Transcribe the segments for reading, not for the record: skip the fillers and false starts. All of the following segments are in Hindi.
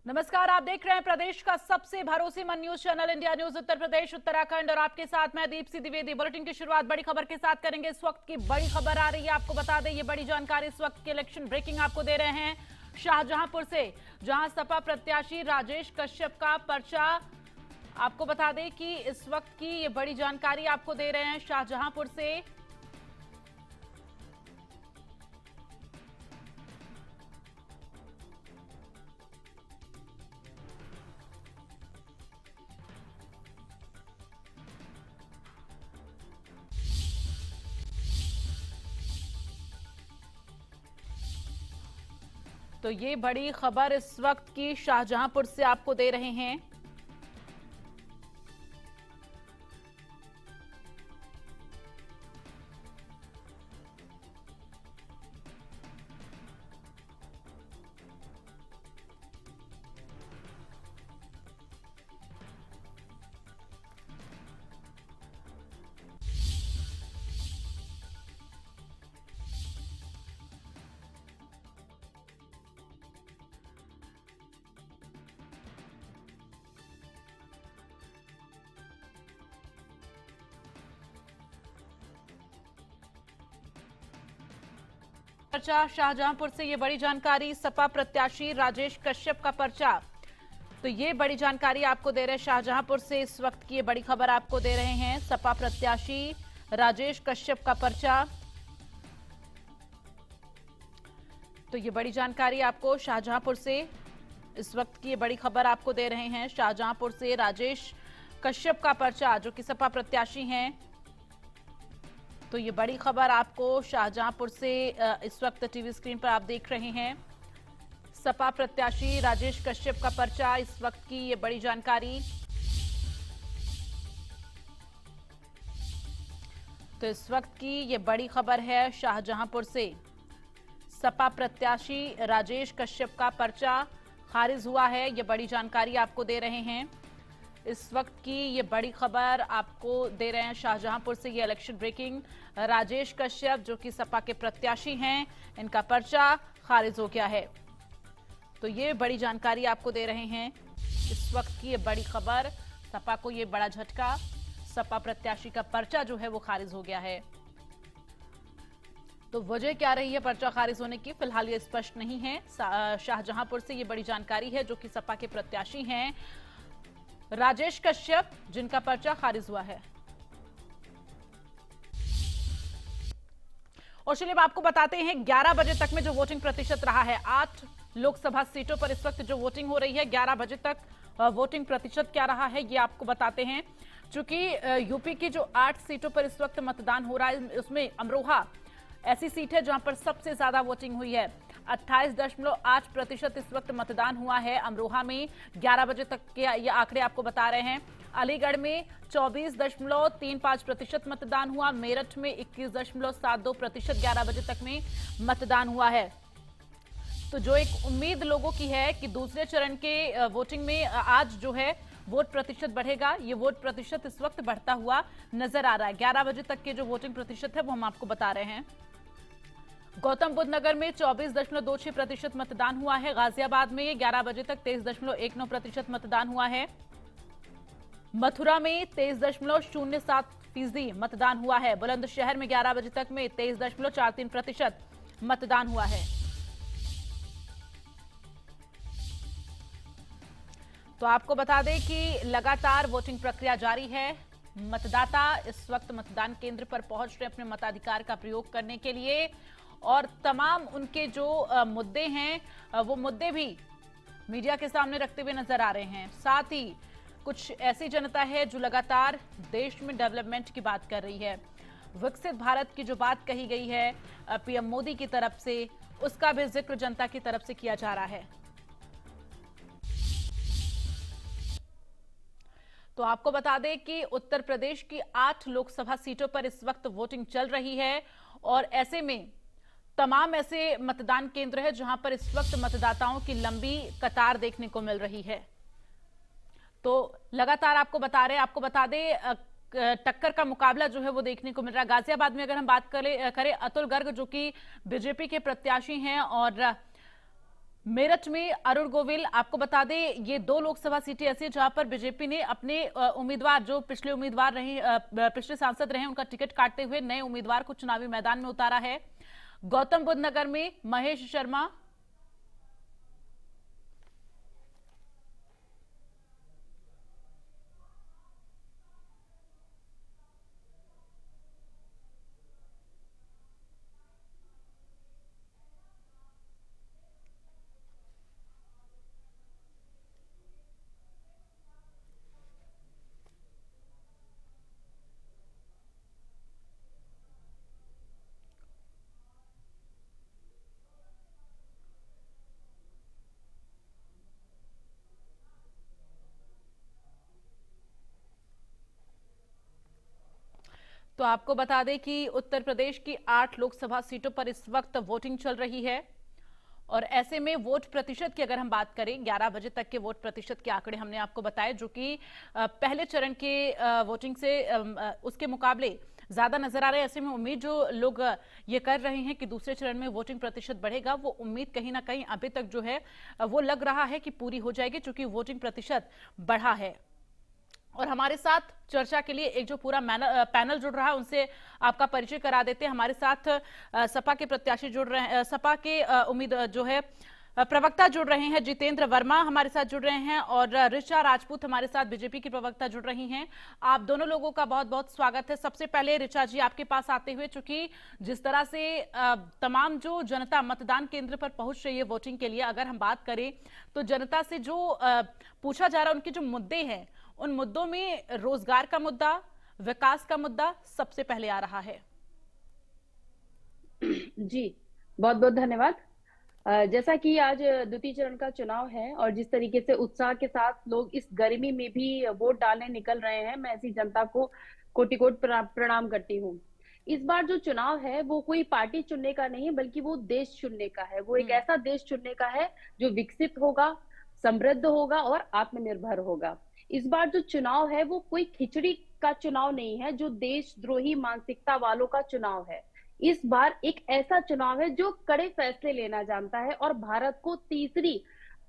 नमस्कार, आप देख रहे हैं प्रदेश का सबसे भरोसेमंद news channel India news Uttar Pradesh Uttarakhand और आपके साथ मैं दीप्ति द्विवेदी। बुलेटिन की शुरुआत बड़ी खबर के साथ करेंगे। इस वक्त की बड़ी खबर आ रही है, आपको बता दें ये बड़ी जानकारी इस वक्त की इलेक्शन ब्रेकिंग आपको दे रहे हैं शाहजहांपुर से, जहां सपा प्रत्याशी राजेश कश्यप का पर्चा। आपको बता दें कि इस वक्त की ये बड़ी जानकारी आपको दे रहे हैं शाहजहांपुर से। तो ये बड़ी खबर इस वक्त की शाहजहांपुर से आपको दे रहे हैं। पर्चा शाहजहांपुर से ये बड़ी जानकारी, सपा प्रत्याशी राजेश कश्यप का पर्चा। तो ये बड़ी जानकारी आपको दे रहे हैं शाहजहांपुर से। इस वक्त की ये बड़ी खबर आपको दे रहे हैं, सपा प्रत्याशी राजेश कश्यप का पर्चा। तो ये बड़ी जानकारी आपको शाहजहांपुर से, इस वक्त की ये बड़ी खबर आपको दे रहे हैं शाहजहांपुर से, राजेश कश्यप का पर्चा, जो कि सपा प्रत्याशी हैं। तो ये बड़ी खबर आपको शाहजहांपुर से इस वक्त टीवी स्क्रीन पर आप देख रहे हैं। सपा प्रत्याशी राजेश कश्यप का पर्चा, इस वक्त की ये बड़ी जानकारी। तो इस वक्त की ये बड़ी खबर है शाहजहांपुर से, सपा प्रत्याशी राजेश कश्यप का पर्चा खारिज हुआ है। ये बड़ी जानकारी आपको दे रहे हैं। इस वक्त की ये बड़ी खबर आपको दे रहे हैं शाहजहांपुर से, ये इलेक्शन ब्रेकिंग। राजेश कश्यप जो कि सपा के प्रत्याशी हैं, इनका पर्चा खारिज हो गया है। तो ये बड़ी जानकारी आपको दे रहे हैं। इस वक्त की ये बड़ी खबर, सपा को ये बड़ा झटका, सपा प्रत्याशी का पर्चा जो है वो खारिज हो गया है। तो वजह क्या रही है पर्चा खारिज होने की, फिलहाल ये स्पष्ट नहीं है। शाहजहांपुर से ये बड़ी जानकारी है, जो कि सपा के प्रत्याशी हैं राजेश कश्यप, जिनका पर्चा खारिज हुआ है। और चलिए आपको बताते हैं 11 बजे तक में जो वोटिंग प्रतिशत रहा है, 8 लोकसभा सीटों पर इस वक्त जो वोटिंग हो रही है, 11 बजे तक वोटिंग प्रतिशत क्या रहा है ये आपको बताते हैं। चूंकि यूपी की जो 8 सीटों पर इस वक्त मतदान हो रहा है, उसमें अमरोहा ऐसी सीट है जहां पर सबसे ज्यादा वोटिंग हुई है। 28.8% इस वक्त मतदान हुआ है अमरोहा में। 11 बजे तक के ये आंकड़े आपको बता रहे हैं। अलीगढ़ में 24.35% मतदान हुआ। मेरठ में 21.72% 11 बजे तक में मतदान हुआ है। तो जो एक उम्मीद लोगों की है कि दूसरे चरण के वोटिंग में आज जो है वोट प्रतिशत बढ़ेगा, ये वोट प्रतिशत इस वक्त बढ़ता हुआ नजर आ रहा है। 11 बजे तक के जो वोटिंग प्रतिशत है वो हम आपको बता रहे हैं। गौतम बुद्ध नगर में 24.26% मतदान हुआ है। गाजियाबाद में 11 बजे तक 23.19% मतदान हुआ है। मथुरा में 23.07% मतदान हुआ है। बुलंदशहर में 11 बजे तक में 23.43% मतदान हुआ है। तो आपको बता दें कि लगातार वोटिंग प्रक्रिया जारी है। मतदाता इस वक्त मतदान केंद्र पर पहुंच रहे अपने मताधिकार का प्रयोग करने के लिए, और तमाम उनके जो मुद्दे हैं वो मुद्दे भी मीडिया के सामने रखते हुए नजर आ रहे हैं। साथ ही कुछ ऐसी जनता है जो लगातार देश में डेवलपमेंट की बात कर रही है। विकसित भारत की जो बात कही गई है पीएम मोदी की तरफ से, उसका भी जिक्र जनता की तरफ से किया जा रहा है। तो आपको बता दें कि उत्तर प्रदेश की 8 लोकसभा सीटों पर इस वक्त वोटिंग चल रही है, और ऐसे में तमाम ऐसे मतदान केंद्र है जहां पर इस वक्त मतदाताओं की लंबी कतार देखने को मिल रही है। तो लगातार आपको बता दें टक्कर का मुकाबला जो है वो देखने को मिल रहा है। गाजियाबाद में अगर हम बात करें अतुल गर्ग जो कि बीजेपी के प्रत्याशी हैं और मेरठ में अरुण गोविल, आपको बता दें ये 2 लोकसभा सीटें ऐसी हैं जहां पर बीजेपी ने अपने उम्मीदवार, जो पिछले उम्मीदवार रहे, पिछले सांसद रहे, उनका टिकट काटते हुए नए उम्मीदवार को चुनावी मैदान में उतारा है। गौतम बुद्ध नगर में महेश शर्मा, तो आपको बता दें कि उत्तर प्रदेश की 8 लोकसभा सीटों पर इस वक्त वोटिंग चल रही है और ऐसे में वोट प्रतिशत की अगर हम बात करें, 11 बजे तक के वोट प्रतिशत के आंकड़े हमने आपको बताए, जो कि पहले चरण के वोटिंग से उसके मुकाबले ज्यादा नजर आ रहे हैं। ऐसे में उम्मीद जो लोग ये कर रहे हैं कि दूसरे चरण में वोटिंग प्रतिशत बढ़ेगा, वो उम्मीद कहीं ना कहीं अभी तक जो है वो लग रहा है कि पूरी हो जाएगी, क्योंकि वोटिंग प्रतिशत बढ़ा है। और हमारे साथ चर्चा के लिए एक जो पूरा पैनल जुड़ रहा है, उनसे आपका परिचय करा देते हैं। हमारे साथ सपा के प्रत्याशी जुड़ रहे हैं, सपा के उम्मीद जो है प्रवक्ता जुड़ रहे हैं, जितेंद्र वर्मा हमारे साथ जुड़ रहे हैं और ऋचा राजपूत हमारे साथ बीजेपी की प्रवक्ता जुड़ रही हैं। आप दोनों लोगों का बहुत बहुत स्वागत है। सबसे पहले ऋचा जी, आपके पास आते हुए, चूंकि जिस तरह से तमाम जो जनता मतदान केंद्र पर पहुंच रही है वोटिंग के लिए, अगर हम बात करें तो जनता से जो पूछा जा रहा है, उनके जो मुद्दे हैं, उन मुद्दों में रोजगार का मुद्दा, विकास का मुद्दा सबसे पहले आ रहा है। जी, बहुत बहुत धन्यवाद। जैसा कि आज द्वितीय चरण का चुनाव है और जिस तरीके से उत्साह के साथ लोग इस गर्मी में भी वोट डालने निकल रहे हैं, मैं ऐसी जनता को कोटि कोटि प्रणाम करती हूँ। इस बार जो चुनाव है वो कोई पार्टी चुनने का नहीं है, बल्कि वो देश चुनने का है। वो एक ऐसा देश चुनने का है जो विकसित होगा, समृद्ध होगा और आत्मनिर्भर होगा। इस बार जो चुनाव है वो कोई खिचड़ी का चुनाव नहीं है, जो देशद्रोही मानसिकता वालों का चुनाव है। इस बार एक ऐसा चुनाव है जो कड़े फैसले लेना जानता है और भारत को तीसरी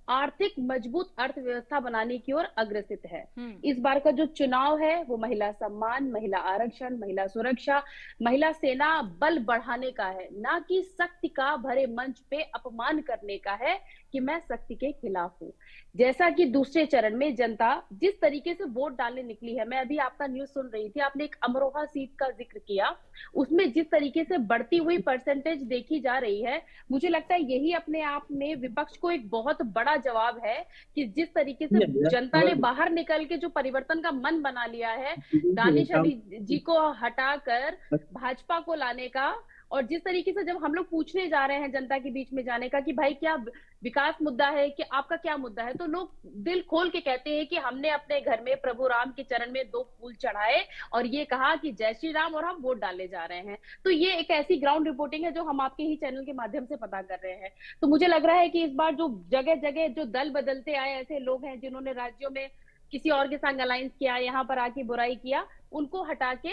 आर्थिक मजबूत अर्थव्यवस्था बनाने की ओर अग्रसित है। इस बार का जो चुनाव है वो महिला सम्मान, महिला आरक्षण, महिला सुरक्षा, महिला सेना बल बढ़ाने का है, ना कि शक्ति का भरे मंच पे अपमान करने का है कि मैं शक्ति के खिलाफ हूँ। जैसा कि दूसरे चरण में जनता जिस तरीके से वोट डालने निकली है, मैं अभी आपका न्यूज सुन रही थी, आपने एक अमरोहा सीट का जिक्र किया, उसमें जिस तरीके से बढ़ती हुई परसेंटेज देखी जा रही है, मुझे लगता है यही अपने आप में विपक्ष को एक बहुत बड़ा जवाब है कि जिस तरीके से जनता ने बाहर निकल के जो परिवर्तन का मन बना लिया है, दानिश अली जी को हटाकर भाजपा को लाने का, और जिस तरीके से जब हम लोग पूछने जा रहे हैं जनता के बीच में जाने का कि भाई क्या विकास मुद्दा है, कि आपका क्या मुद्दा है, तो लोग दिल खोल के कहते हैं कि हमने अपने घर में प्रभु राम के चरण में 2 फूल चढ़ाए और ये कहा कि जय श्री राम और हम वोट डालने जा रहे हैं। तो ये एक ऐसी ग्राउंड रिपोर्टिंग है जो हम आपके ही चैनल के माध्यम से पता कर रहे हैं। तो मुझे लग रहा है कि इस बार जो जगह जगह जो दल बदलते आए ऐसे लोग हैं जिन्होंने राज्यों में किसी और के संग अलायंस किया, यहाँ पर आके बुराई किया, उनको हटा के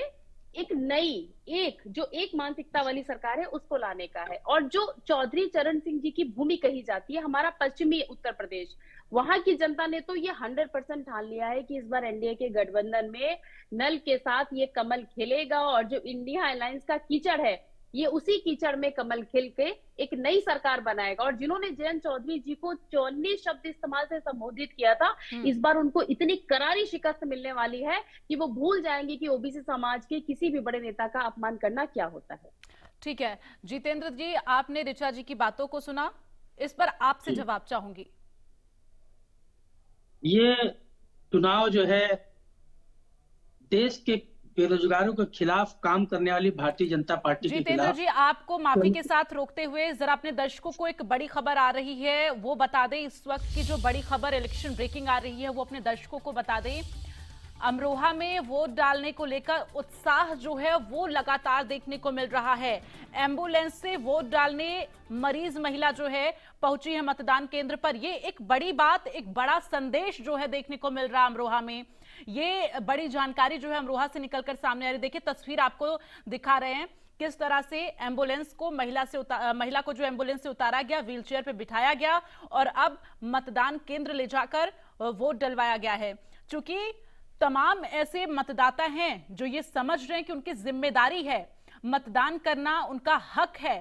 एक नई एक मानसिकता वाली सरकार है उसको लाने का है। और जो चौधरी चरण सिंह जी की भूमि कही जाती है, हमारा पश्चिमी उत्तर प्रदेश, वहां की जनता ने तो ये 100% ठान लिया है कि इस बार एनडीए के गठबंधन में नल के साथ ये कमल खिलेगा और जो इंडिया अलायंस का कीचड़ है, ये उसी कीचड़ में कमल खिल के एक नई सरकार बनाएगा। और जिन्होंने जयंत चौधरी जी को 54 शब्द इस्तेमाल से संबोधित किया था, इस बार उनको इतनी करारी शिकस्त मिलने वाली है कि वो भूल जाएंगे कि ओबीसी समाज के किसी भी बड़े नेता का अपमान करना क्या होता है। ठीक है जितेंद्र जी, आपने ऋचा जी की बातों को सुना, इस पर आपसे जवाब चाहूंगी। ये चुनाव जो है देश के बेरोजगारों के खिलाफ काम करने वाली भारतीय जनता पार्टी के खिलाफ। जितेंद्र जी, आपको माफी के साथ रोकते हुए जरा अपने दर्शकों को एक बड़ी खबर आ रही है वो बता दें। इस वक्त की जो बड़ी खबर इलेक्शन ब्रेकिंग आ रही है वो अपने दर्शकों को बता दें। अमरोहा में वोट डालने को लेकर उत्साह जो है वो लगातार देखने को मिल रहा है। एम्बुलेंस से वोट डालने मरीज महिला जो है पहुंची है मतदान केंद्र पर। ये एक बड़ी बात, एक बड़ा संदेश जो है देखने को मिल रहा है अमरोहा में। ये बड़ी जानकारी जो है अमरोहा से निकलकर सामने आ रही। देखिए तस्वीर आपको दिखा रहे हैं किस तरह से एम्बुलेंस को महिला को जो एम्बुलेंस से उतारा गया, व्हीलचेयर पे बिठाया गया और अब मतदान केंद्र ले जाकर वोट डलवाया गया है। चूंकि तमाम ऐसे मतदाता हैं जो ये समझ रहे हैं कि उनकी जिम्मेदारी है, मतदान करना उनका हक है,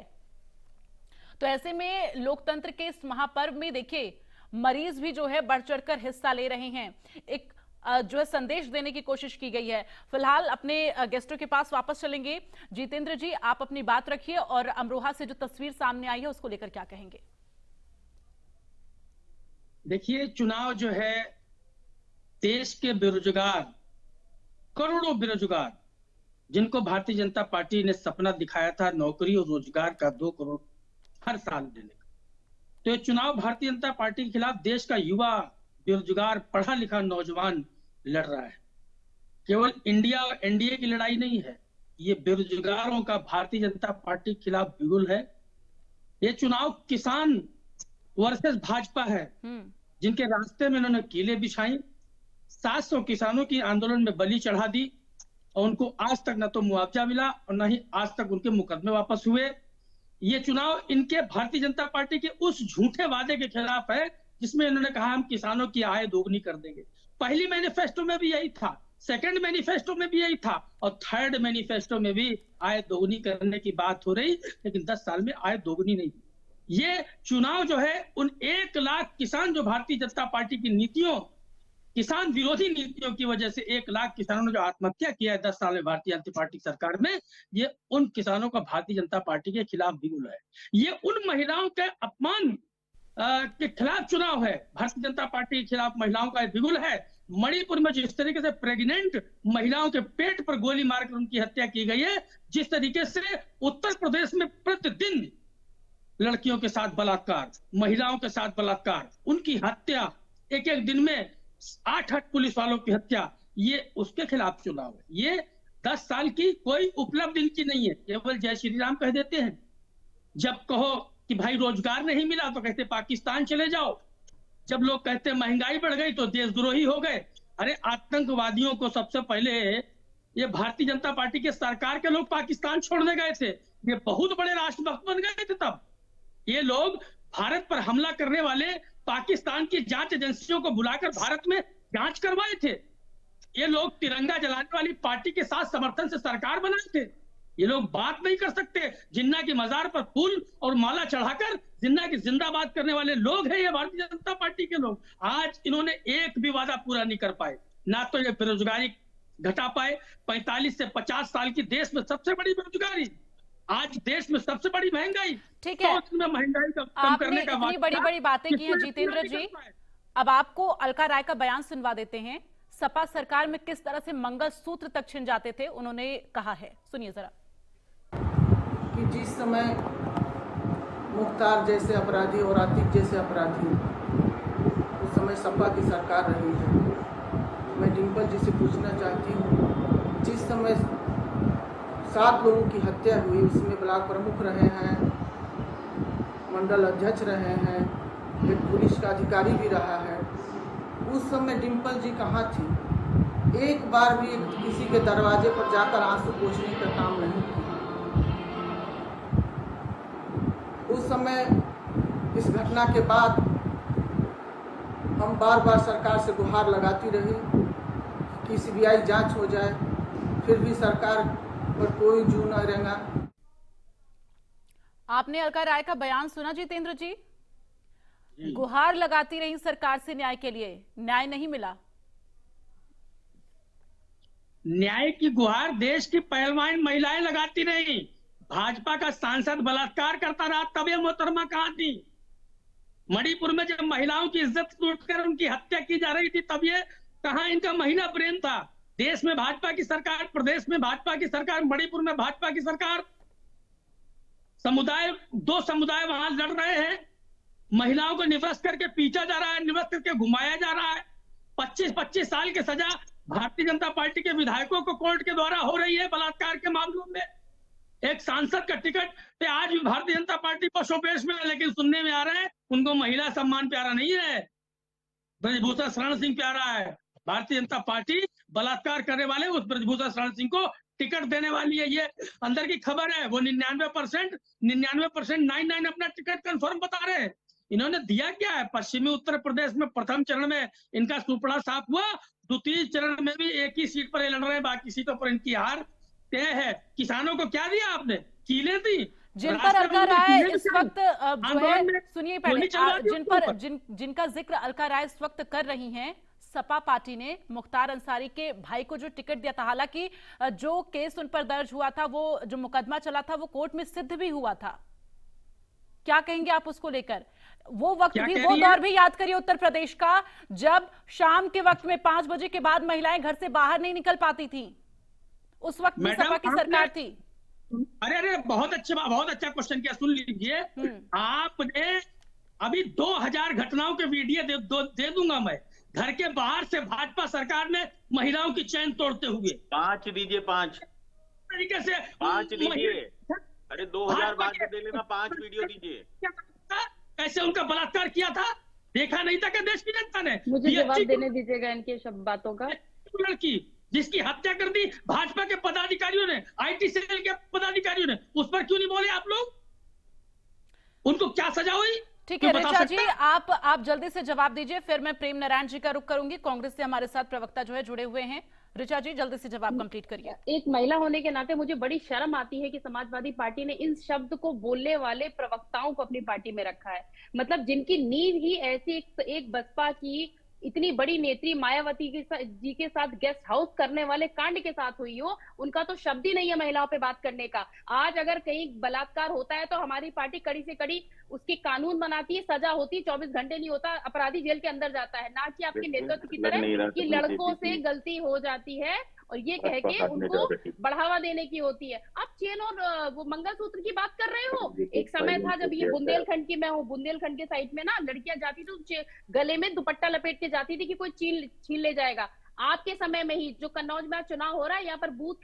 तो ऐसे में लोकतंत्र के इस महापर्व में देखिए मरीज भी जो है बढ़ चढ़कर हिस्सा ले रहे हैं। एक जो है संदेश देने की कोशिश की गई है। फिलहाल अपने गेस्टों के पास वापस चलेंगे। जितेंद्र जी, आप अपनी बात रखिए और अमरोहा से जो तस्वीर सामने आई है उसको लेकर क्या कहेंगे? देखिए, चुनाव जो है देश के बेरोजगार, करोड़ों बेरोजगार, जिनको भारतीय जनता पार्टी ने सपना दिखाया था नौकरी और रोजगार का 2 करोड़ हर साल देने का, तो ये चुनाव भारतीय जनता पार्टी के खिलाफ देश का युवा बेरोजगार पढ़ा लिखा नौजवान लड़ रहा है। केवल इंडिया और एनडीए की लड़ाई नहीं है, ये बेरोजगारों का भारतीय जनता पार्टी के खिलाफ बिगुल है। ये चुनाव किसान वर्सेस भाजपा है, जिनके रास्ते में उन्होंने कीलें बिछाई, 700 किसानों की आंदोलन में बलि चढ़ा दी और उनको आज तक न तो मुआवजा मिला और न ही आज तक उनके मुकदमे वापस हुए। ये चुनाव इनके भारतीय जनता पार्टी के उस झूठे वादे के खिलाफ है जिसमें इन्होंने कहा हम किसानों की आय दोगुनी कर देंगे। पहली मैनिफेस्टो में भी यही था, सेकंड मैनिफेस्टो में भी यही था और थर्ड मैनिफेस्टो में भी आय दोगुनी करने की बात हो रही, लेकिन 10 साल में आय दोगुनी नहीं हुई। ये चुनाव जो है उन 1 लाख किसान जो भारतीय जनता पार्टी की नीतियों, किसान विरोधी नीतियों की वजह से 1 लाख किसानों ने जो आत्महत्या किया है 10 साल में भारतीय जनता पार्टी सरकार में, ये उन किसानों का भारतीय जनता पार्टी के खिलाफ बिगुल है। ये उन महिलाओं के अपमान के खिलाफ चुनाव है। भारतीय जनता पार्टी के खिलाफ महिलाओं का बिगुल है। मणिपुर में जिस तरीके से प्रेग्नेंट महिलाओं के पेट पर गोली मारकर उनकी हत्या की गई है, जिस तरीके से उत्तर प्रदेश में प्रतिदिन लड़कियों के साथ बलात्कार, महिलाओं के साथ बलात्कार, उनकी हत्या, एक दिन में 8 पुलिस वालों की हत्या, ये उसके खिलाफ चुनाव है। ये 10 साल की कोई उपलब्धि इनकी नहीं है, केवल जय श्री राम कह देते हैं। जब कहो कि भाई रोजगार नहीं मिला तो कहते पाकिस्तान चले जाओ, जब लोग कहते महंगाई बढ़ गई तो देशद्रोही हो गए। अरे आतंकवादियों को सबसे पहले ये भारतीय जनता पार्टी के सरकार के लोग पाकिस्तान छोड़ने गए थे, ये बहुत बड़े राष्ट्रभक्त बन गए थे। तब ये लोग भारत पर हमला करने वाले पाकिस्तान की जांच एजेंसियों को बुलाकर भारत में जांच करवाए थे। ये लोग तिरंगा जलाने वाली पार्टी के साथ समर्थन से सरकार बनाए थे। ये लोग बात नहीं कर सकते। जिन्ना की मजार पर फूल और माला चढ़ाकर जिन्ना की जिंदाबाद करने वाले लोग हैं ये भारतीय जनता पार्टी के लोग। आज इन्होंने एक भी वादा पूरा नहीं कर पाए, ना तो ये बेरोजगारी घटा पाए। 45 से 50 साल की देश में सबसे बड़ी बेरोजगारी, आज देश में सबसे बड़ी महंगाई, ठीक है, महंगाई का कम करने का इतनी बड़ी बातें की हैं जितेंद्र जी। अब आपको अलका राय का बयान सुनवा देते हैं। सपा सरकार में किस तरह से मंगलसूत्र तक छिन जाते थे, उन्होंने कहा है, सुनिए जरा। कि जिस समय मुख्तार जैसे अपराधी और आतिक जैसे अपराधी उस समय सपा की सरकार रही है। मैं डिम्पल जी से पूछना चाहती हूँ, जिस समय 7 लोगों की हत्या हुई उसमें ब्लॉक प्रमुख रहे हैं, मंडल अध्यक्ष रहे हैं, एक पुलिस का अधिकारी भी रहा है। उस समय डिम्पल जी कहाँ थी? एक बार भी किसी के दरवाजे पर जाकर आंसू पोंछने का काम नहीं किया। उस समय इस घटना के बाद हम बार सरकार से गुहार लगाती रही कि सीबीआई जांच हो जाए, फिर भी सरकार पर कोई जू न रहेगा। आपने अलका राय का बयान सुना जितेंद्र जी? गुहार लगाती रही सरकार से न्याय के लिए, न्याय नहीं मिला। न्याय की गुहार देश की पहलवान महिलाएं लगाती रही। भाजपा का सांसद बलात्कार करता रहा, तब ये मोहतरमा कहां थी? मणिपुर में जब महिलाओं की इज्जत लूटकर उनकी हत्या की जा रही थी, तब ये कहां इनका महिला प्रेम था? देश में भाजपा की सरकार, प्रदेश में भाजपा की सरकार, मणिपुर में भाजपा की सरकार, दो समुदाय वहां लड़ रहे हैं। महिलाओं को निवृत्त करके पीटा जा रहा है, निवृत्त करके घुमाया जा रहा है। 25-25 साल की सजा भारतीय जनता पार्टी के विधायकों को कोर्ट के द्वारा हो रही है बलात्कार के मामलों में। एक सांसद का टिकट पे आज भी भारतीय जनता पार्टी पशुपेश में है, लेकिन सुनने में आ रहा है उनको महिला सम्मान प्यारा नहीं है, ब्रजभूषण शरण सिंह प्यारा है। भारतीय जनता पार्टी बलात्कार करने वाले उस ब्रजभूषण शरण सिंह को टिकट देने वाली है, ये अंदर की खबर है। वो 99% 99.99 अपना टिकट कंफर्म बता रहे हैं। इन्होंने दिया क्या है? पश्चिमी उत्तर प्रदेश में प्रथम चरण में इनका सुपड़ा साफ हुआ, द्वितीय चरण में भी एक ही सीट पर ये लड़ रहे हैं, बाकी सीटों पर इनकी हार तय है। किसानों को क्या दिया आपने? कीलें दी। जिन पर अलका राय इस वक्त जो है, सुनिए पहले, जिनका जिक्र अलका राय इस वक्त कर रही हैं, सपा पार्टी ने मुख्तार अंसारी के भाई को जो टिकट दिया था, हालांकि जो केस उन पर दर्ज हुआ था, वो जो मुकदमा चला था, वो कोर्ट में सिद्ध भी हुआ था। क्या कहेंगे आप उसको लेकर? वो वक्त भी, वो दौर भी याद करिए उत्तर प्रदेश का, जब शाम के वक्त में 5 बजे के बाद महिलाएं घर से बाहर नहीं निकल पाती थी। उस वक्त में सपा की सरकार थी। अरे बहुत अच्छा क्वेश्चन किया। सुन लीजिए, आपने अभी 2000 घटनाओं के वीडियो दे दूंगा मैं। घर के बाहर से भाजपा सरकार ने महिलाओं की चैन तोड़ते हुए 5 दीजिए, 5 तरीके से 5 दीजिए। अरे 2000 बाद दे लेना, 5 वीडियो दीजिए। कैसे उनका बलात्कार किया था, देखा नहीं था कि देश की जनता ने? मुझे जवाब देने दीजिएगा इनके शब्द बातों का। लड़की जिसकी हत्या कर दी भाजपा के पदाधिकारियों ने, आईटी सेल के पदाधिकारियों ने, उस पर क्यों नहीं बोले आप लोग? उनको क्या सजा हुई? ठीक है ऋचा जी, आप जल्दी से जवाब दीजिए, फिर मैं प्रेम नारायण जी का रुख करूंगी। कांग्रेस से हमारे साथ प्रवक्ता जो है जुड़े हुए हैं। ऋचा जी जल्दी से जवाब कंप्लीट करिए। एक महिला होने के नाते मुझे बड़ी शर्म आती है कि समाजवादी पार्टी ने इन शब्द को बोलने वाले प्रवक्ताओं को अपनी पार्टी में रखा है। मतलब जिनकी नींव ही ऐसी एक बसपा की इतनी बड़ी नेत्री मायावती जी के साथ गेस्ट हाउस करने वाले कांड के साथ हुई हो, उनका तो शब्द ही नहीं है महिलाओं पे बात करने का। आज अगर कहीं बलात्कार होता है तो हमारी पार्टी कड़ी से कड़ी उसकी कानून बनाती है, सजा होती है, 24 घंटे नहीं होता, अपराधी जेल के अंदर जाता है। ना कि आपके नेतृत्व की तरह कि लड़कों से गलती हो जाती है और ये कह के उनको बढ़ावा देने की होती है। आप चेन और वो मंगलसूत्र की बात कर रहे हो। एक समय था जब ये बुंदेलखंड की, मैं हूँ बुंदेलखंड के साइड में ना, लड़कियां जाती थी गले में दुपट्टा लपेट के जाती थी कि कोई छीन ले जाएगा। आपके समय में ही जो कन्नौज में चुनाव हो रहा है, यहाँ पर बूथ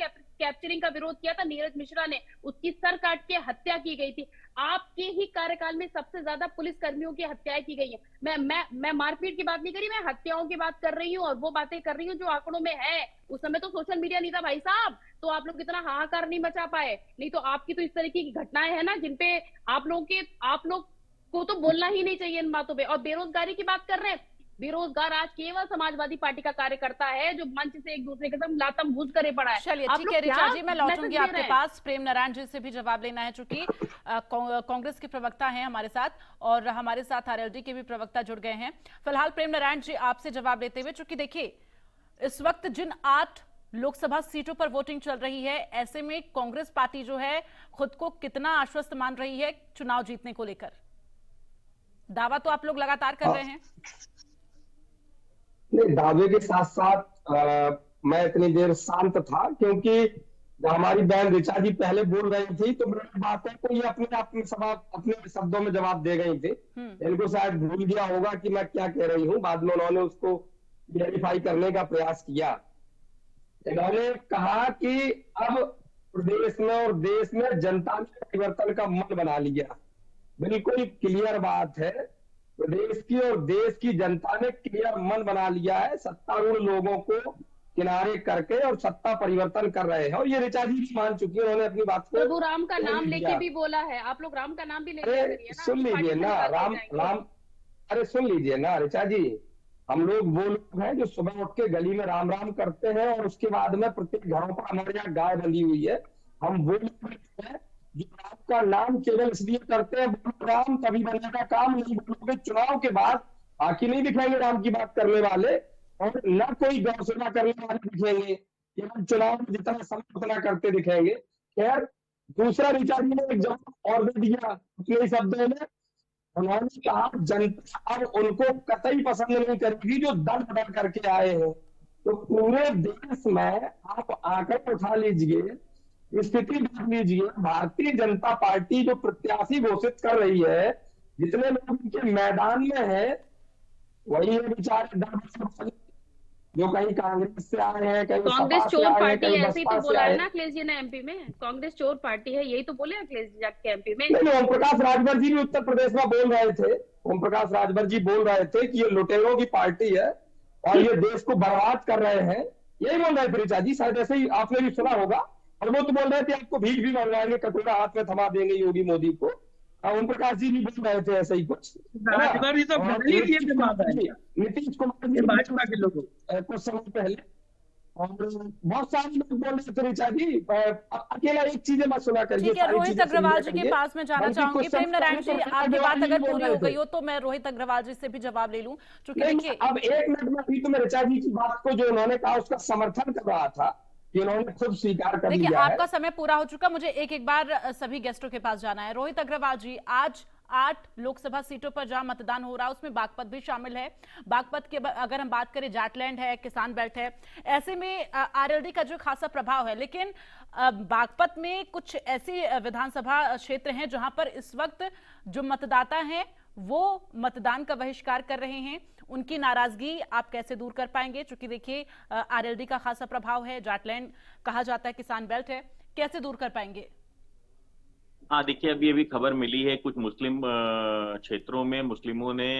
कैप्चरिंग का विरोध किया था नीरज मिश्रा ने, उसकी सर काट के हत्या की गई थी। आपके ही कार्यकाल में सबसे ज्यादा पुलिस कर्मियों की हत्याएं की गई है। मैं मारपीट की बात नहीं करी, मैं हत्याओं की बात कर रही हूँ और वो बातें कर रही हूँ जो आंकड़ों में है। उस समय तो सोशल मीडिया नहीं था भाई साहब, तो आप लोग इतना हाहाकार नहीं मचा पाए। नहीं तो आपकी तो इस तरीके की घटनाएं हैं ना जिनपे आप लोग को तो बोलना ही नहीं चाहिए इन बातों पे। और बेरोजगारी की बात कर रहे हैं, बेरोजगार आज केवल समाजवादी पार्टी का कार्यकर्ता है जो मंच से एक दूसरे के साथ लातम भूज करे पड़ा है। चलिए ठीक है ऋचा जी, मैं लौटूंगी आपके पास। प्रेम नारायण जी से भी जवाब लेना है, चूंकि कांग्रेस के प्रवक्ता हैं हमारे साथ और हमारे साथ आरएलडी के भी प्रवक्ता जुड़ गए हैं। फिलहाल प्रेम नारायण जी आपसे जवाब लेते हुए, चूंकि देखिए इस वक्त जिन 8 लोकसभा सीटों पर वोटिंग चल रही है, ऐसे में कांग्रेस पार्टी जो है खुद को कितना आश्वस्त मान रही है चुनाव जीतने को लेकर? दावा तो आप लोग लगातार कर रहे हैं। नहीं, दावे के साथ साथ मैं इतनी देर शांत था क्योंकि जब हमारी बहन ऋचा जी पहले बोल रही थी तो मेरी बातें को ये अपने शब्दों में जवाब दे गई थी। इनको शायद भूल गया होगा कि मैं क्या कह रही हूँ। बाद में उन्होंने उसको वेरीफाई करने का प्रयास किया। इन्होंने कहा कि अब प्रदेश में और देश में जनता ने परिवर्तन का मन बना लिया। बिल्कुल क्लियर बात है, प्रदेश की और देश की जनता ने क्लियर मन बना लिया है। सत्तारूढ़ लोगों को किनारे करके और सत्ता परिवर्तन कर रहे हैं और ये ऋचा जी भी मान चुकी है। उन्होंने अपनी बात को प्रभु राम का नाम लेके भी बोला है। आप लोग राम का नाम भी लेके सुन लीजिए ना, राम अरे सुन लीजिए ना ऋचा जी, हम लोग वो लोग हैं जो सुबह उठ के गली में राम राम करते हैं और उसके बाद में प्रत्येक घरों पर हमारे यहाँ गाय बंधी हुई है। हम वो लोग हैं जो राम का नाम केवल इसलिए करते हैं, बोलो राम तभी बनेगा काम, नहीं बोलोगे चुनाव के बाद आखिर नहीं दिखेंगे राम की बात करने वाले और न कोई गौ सेवा करने वाले दिखेंगे, केवल चुनाव में जितना समय उतना करते दिखेंगे। खैर, दूसरा ऋचा जी ने एक जवाब और दे दिया अपने शब्दों में। उन्होंने कहा जनता अब उनको कतई पसंद नहीं करेगी जो दल बदल करके आए हैं। तो पूरे देश में आप आंकड़े उठा लीजिए, स्थिति देख लीजिए, भारतीय जनता पार्टी जो प्रत्याशी घोषित कर रही है, जितने लोग उनके मैदान में है वही है बेचारे जो कहीं कांग्रेस से आए हैं, कहीं कांग्रेस चोर पार्टी है, ऐसे ही तो बोला है ना अखिलेश जी ने एमपी में, कांग्रेस चोर पार्टी है, यही तो बोले अखिलेश जी के एमपी में। नहीं, ओम प्रकाश राजभर जी भी उत्तर प्रदेश में बोल रहे थे। ओम प्रकाश राजभर जी बोल रहे थे कि ये लुटेरों की पार्टी है और ये देश को बर्बाद कर रहे हैं, यही बोल रहे थे ऋचा जी। शायद ऐसे ही आपने भी सुना होगा और वो तो बोल रहे थे आपको भीख भी मंगवाएंगे, कटोरा हाथ में थमा देंगे योगी मोदी को। ओम प्रकाश जी भी बोल रहे थे ऐसा ही कुछ, है ना। राजभर ये तो और गाली दिए थे बाबा नीतीश कुमार ये जी भाजपा के लोगों कुछ समय पहले, और बहुत सारे लोग बोल रहे थे ऋचा जी। अकेला एक चीजें मत सुना करिए, ठीक है, सारी रोहित चीजें सुन लिया अग्रवाल जी के करिए। पास में जाना बल्कि चाहूंगी। कुछ समय प्रेम नारायण पहले जी, तो आपकी बात अग्रवाल जी अगर बोल पूरी रहे हो गई थे। हो तो मैं रोहित अग्रवाल जी से भी जवाब ले लूं, क्योंकि नहीं, देखिए अब एक मिनट में अभी तो मैं ऋचा जी की बात को जो उन्होंने कहा उसका समर्थन कर रहा था कि उन्होंने खुद स्वीकार कर देखिए लिया है। आपका समय पूरा हो चुका, मुझे एक एक बार सभी गेस्टों के पास जाना है। रोहित अग्रवाल जी, आज 8 लोकसभा सीटों पर जहां मतदान हो रहा है उसमें बागपत भी शामिल है। बागपत के अगर हम बात करें, जाटलैंड है, किसान बेल्ट है, ऐसे में आरएलडी का जो खासा प्रभाव है। लेकिन बागपत में कुछ ऐसी विधानसभा क्षेत्र हैं जहां पर इस वक्त जो मतदाता हैं वो मतदान का बहिष्कार कर रहे हैं। उनकी नाराजगी आप कैसे दूर कर पाएंगे? चूंकि देखिए आरएलडी का खासा प्रभाव है, जाटलैंड कहा जाता है, किसान बेल्ट है, कैसे दूर कर पाएंगे? हाँ, देखिए अभी अभी खबर मिली है, कुछ मुस्लिम क्षेत्रों में मुस्लिमों ने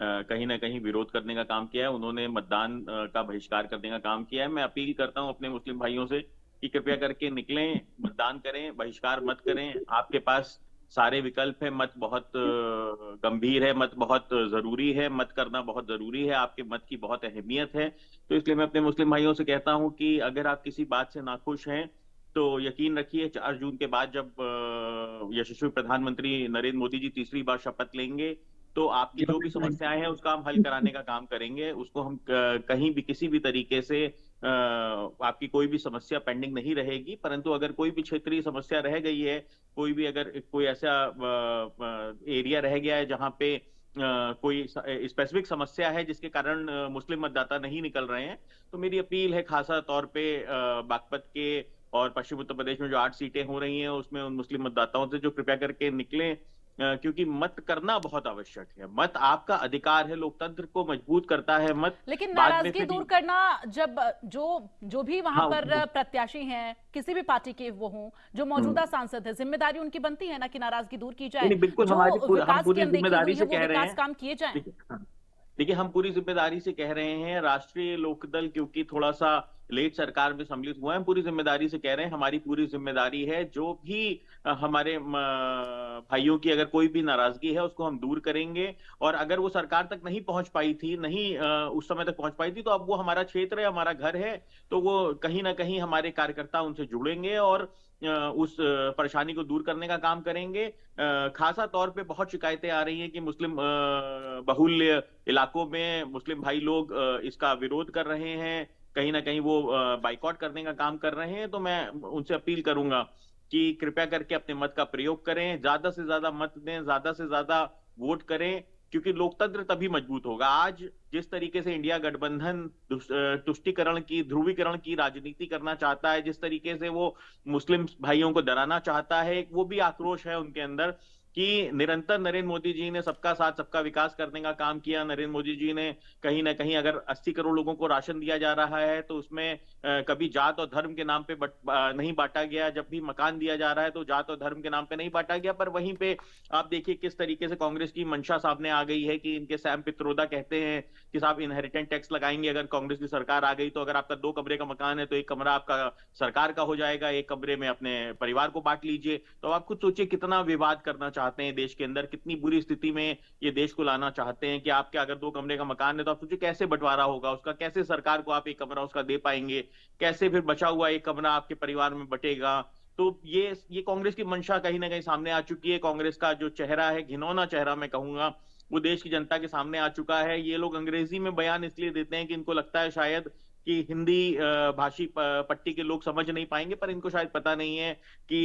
कहीं ना कहीं विरोध करने का काम किया है। उन्होंने मतदान का बहिष्कार करने का काम किया है। मैं अपील करता हूं अपने मुस्लिम भाइयों से कि कृपया करके निकलें, मतदान करें, बहिष्कार मत करें। आपके पास सारे विकल्प है। मत बहुत गंभीर है, मत बहुत जरूरी है, मत करना बहुत जरूरी है, आपके मत की बहुत अहमियत है। तो इसलिए मैं अपने मुस्लिम भाइयों से कहता हूं कि अगर आप किसी बात से नाखुश हैं तो यकीन रखिए 4 जून के बाद जब यशस्वी प्रधानमंत्री नरेंद्र मोदी जी तीसरी बार शपथ लेंगे तो आपकी जो भी समस्याएं हैं उसका हम हल कराने का काम करेंगे। उसको हम कहीं भी किसी भी तरीके से आपकी कोई भी समस्या पेंडिंग नहीं रहेगी। परंतु अगर कोई भी क्षेत्रीय समस्या रह गई है, कोई भी अगर कोई ऐसा एरिया रह गया है जहां पे कोई स्पेसिफिक समस्या है जिसके कारण मुस्लिम मतदाता नहीं निकल रहे हैं, तो मेरी अपील है खासा तौर पे बागपत के और पश्चिम उत्तर प्रदेश में जो 8 सीटें हो रही हैं उसमें उन मुस्लिम मतदाताओं से जो कृपया करके निकलें, क्योंकि मत करना बहुत आवश्यक है। मत आपका अधिकार है, लोकतंत्र को मजबूत करता है मत। लेकिन नाराजगी दूर करना, जब जो भी वहां पर प्रत्याशी हैं किसी भी पार्टी के वो हों, जो मौजूदा सांसद है, जिम्मेदारी उनकी बनती है ना कि नाराजगी दूर की जाए। बिल्कुल, जो हम पूरी जिम्मेदारी से कह रहे विकास हैं, काम किए जाए। देखिए हम पूरी जिम्मेदारी से कह रहे हैं, राष्ट्रीय लोकदल क्योंकि थोड़ा सा लेट सरकार में सम्मिलित हुआ है, हम पूरी जिम्मेदारी से कह रहे हैं, हमारी पूरी जिम्मेदारी है जो भी हमारे भाइयों की अगर कोई भी नाराजगी है उसको हम दूर करेंगे। और अगर वो सरकार तक नहीं पहुंच पाई थी, नहीं उस समय तक पहुंच पाई थी, तो अब वो हमारा क्षेत्र है, हमारा घर है, तो वो कहीं ना कहीं हमारे कार्यकर्ता उनसे जुड़ेंगे और उस परेशानी को दूर करने का काम करेंगे। खासा तौर पे बहुत शिकायतें आ रही हैं कि मुस्लिम बहुल्य इलाकों में मुस्लिम भाई लोग इसका विरोध कर रहे हैं, कहीं ना कहीं वो बाइकआउट करने का काम कर रहे हैं। तो मैं उनसे अपील करूंगा कि कृपया करके अपने मत का प्रयोग करें, ज्यादा से ज्यादा मत दें, ज्यादा से ज्यादा वोट करें, क्योंकि लोकतंत्र तभी मजबूत होगा। आज जिस तरीके से इंडिया गठबंधन तुष्टीकरण की, ध्रुवीकरण की राजनीति करना चाहता है, जिस तरीके से वो मुस्लिम भाइयों को डराना चाहता है, वो भी आक्रोश है उनके अंदर कि निरंतर नरेंद्र मोदी जी ने सबका साथ सबका विकास करने का काम किया। नरेंद्र मोदी जी ने कहीं ना कहीं अगर 80 करोड़ लोगों को राशन दिया जा रहा है तो उसमें कभी जात और धर्म के नाम पे नहीं बांटा गया। जब भी मकान दिया जा रहा है तो जात और धर्म के नाम पे नहीं बांटा गया। पर वहीं पे आप देखिए किस तरीके से कांग्रेस की मंशा सामने आ गई है कि इनके सैम पित्रोदा कहते हैं कि साहब इनहेरिटेंट टैक्स लगाएंगे अगर कांग्रेस की सरकार आ गई तो। अगर आपका 2 कमरे का मकान है तो 1 कमरा आपका सरकार का हो जाएगा, 1 कमरे में अपने परिवार को बांट लीजिए। तो आप खुद सोचिए कितना विवाद करना चाहते हैं देश के अंदर, कितनी बुरी स्थिति में ये देश को लाना चाहते हैं कि आपके अगर 2 कमरे का मकान है तो आप सोचिए कैसे बंटवारा होगा उसका, कैसे सरकार को आप 1 कमरा उसका दे पाएंगे, कैसे फिर बचा हुआ 1 कमरा आपके परिवार में बटेगा। तो ये कांग्रेस की मंशा कहीं ना कहीं सामने आ चुकी है। कांग्रेस का जो चेहरा है, घिनौना चेहरा मैं कहूंगा, वो देश की जनता के सामने आ चुका है। ये लोग अंग्रेजी में बयान इसलिए देते हैं कि इनको लगता है शायद कि हिंदी भाषी पट्टी के लोग समझ नहीं पाएंगे, पर इनको शायद पता नहीं है कि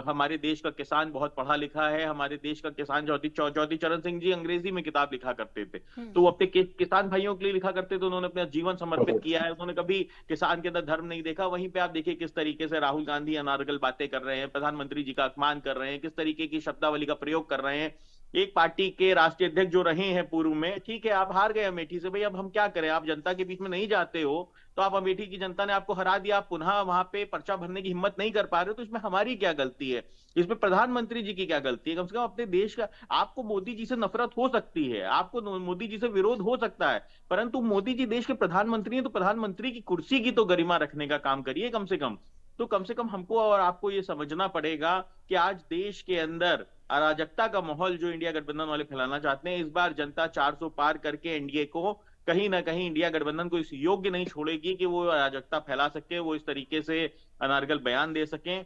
हमारे देश का किसान बहुत पढ़ा लिखा है। हमारे देश का किसान ज्योति चरण सिंह जी अंग्रेजी में किताब लिखा करते थे, तो वो अपने किसान भाइयों के लिए लिखा करते थे। उन्होंने अपना जीवन समर्पित किया है, उन्होंने कभी किसान के अंदर धर्म नहीं देखा। वहीं पे आप देखिए किस तरीके से राहुल गांधी अनारगल बातें कर रहे हैं, प्रधानमंत्री जी का अपमान कर रहे हैं, किस तरीके की शब्दावली का प्रयोग कर रहे हैं। एक पार्टी के राष्ट्रीय अध्यक्ष जो रहे हैं पूर्व में, ठीक है आप हार गए अमेठी से, भाई अब हम क्या करें, आप जनता के बीच में नहीं जाते हो, तो आप अमेठी की जनता ने आपको हरा दिया, आप पुनः वहां पे पर्चा भरने की हिम्मत नहीं कर पा रहे हो, तो इसमें हमारी क्या गलती है, इसमें प्रधानमंत्री जी की क्या गलती है? कम से कम अपने देश का, आपको मोदी जी से नफरत हो सकती है, आपको मोदी जी से विरोध हो सकता है, परंतु मोदी जी देश के प्रधानमंत्री हैं, तो प्रधानमंत्री की कुर्सी की तो गरिमा रखने का काम करिए कम से कम। तो कम से कम हमको और आपको ये समझना पड़ेगा कि आज देश के अंदर अराजकता का माहौल जो इंडिया गठबंधन वाले फैलाना चाहते हैं, इस बार जनता 400 पार करके एनडीए को कहीं ना कहीं इंडिया गठबंधन को इस योग्य नहीं छोड़ेगी कि वो अराजकता फैला सके, वो इस तरीके से अनारगल बयान दे सकें।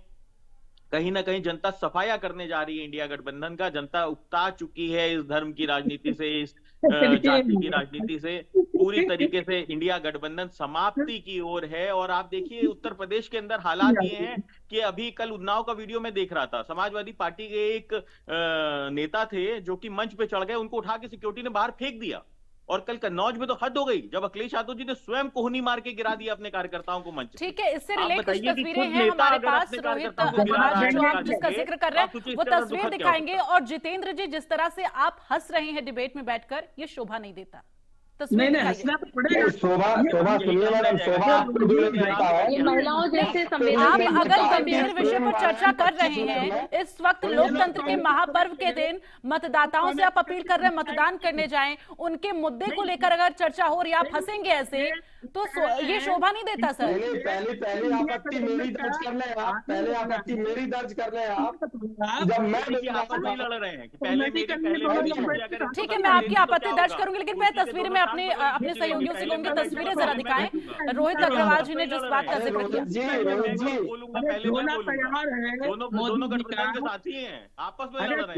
कहीं ना कहीं जनता सफाया करने जा रही है इंडिया गठबंधन का। जनता उकता चुकी है इस धर्म की राजनीति से, इस जाति की राजनीति से। पूरी तरीके से इंडिया गठबंधन समाप्ति की ओर है। और आप देखिए उत्तर प्रदेश के अंदर हालात ये हैं कि अभी कल उन्नाव का वीडियो में देख रहा था, समाजवादी पार्टी के एक नेता थे जो कि मंच पे चढ़ गए, उनको उठा के सिक्योरिटी ने बाहर फेंक दिया। और कल कन्नौज में तो हद हो गई जब अखिलेश यादव जी ने स्वयं कोहनी मार के गिरा दिया अपने कार्यकर्ताओं को मंच। ठीक है, इससे रिलेटेड कुछ तस्वीरें हैं हमारे पास। रोहित अग्रवाल जो आप जिसका जिक्र कर रहे हैं वो तस्वीर दिखाएंगे। और जितेंद्र जी, जिस तरह से आप हंस रहे हैं डिबेट में बैठकर, ये शोभा नहीं देता। नहीं हंसना तो पड़ेगा। शोभा सुनिए मैडम, शोभा आपको जो मिलता है, महिलाओं जैसे आप अगर गंभीर विषय पर चर्चा कर रहे हैं, इस वक्त लोकतंत्र के महापर्व के दिन मतदाताओं से आप अपील कर रहे हैं मतदान करने जाएं, उनके मुद्दे को लेकर अगर चर्चा हो रही है, आप हंसेंगे ऐसे तो ये शोभा नहीं देता सर। पहले आपत्ति मेरी दर्ज कर ले आप, पहले आपत्ति मेरी दर्ज कर ले आप। जब मैं नहीं लड़ रहे हैं कि पहले ठीक है, मैं आपकी आपत्ति दर्ज करूंगी, लेकिन मैं तस्वीर में अपने सहयोगियों से कहूंगी तस्वीरें जरा दिखाएं। रोहित अग्रवाल जी ने जिस बात का जिक्र किया, बोलूंगा पहले मैं बोलूंगा। दोनों गठबंधन के साथी हैं, आपस में लड़ रहे हैं।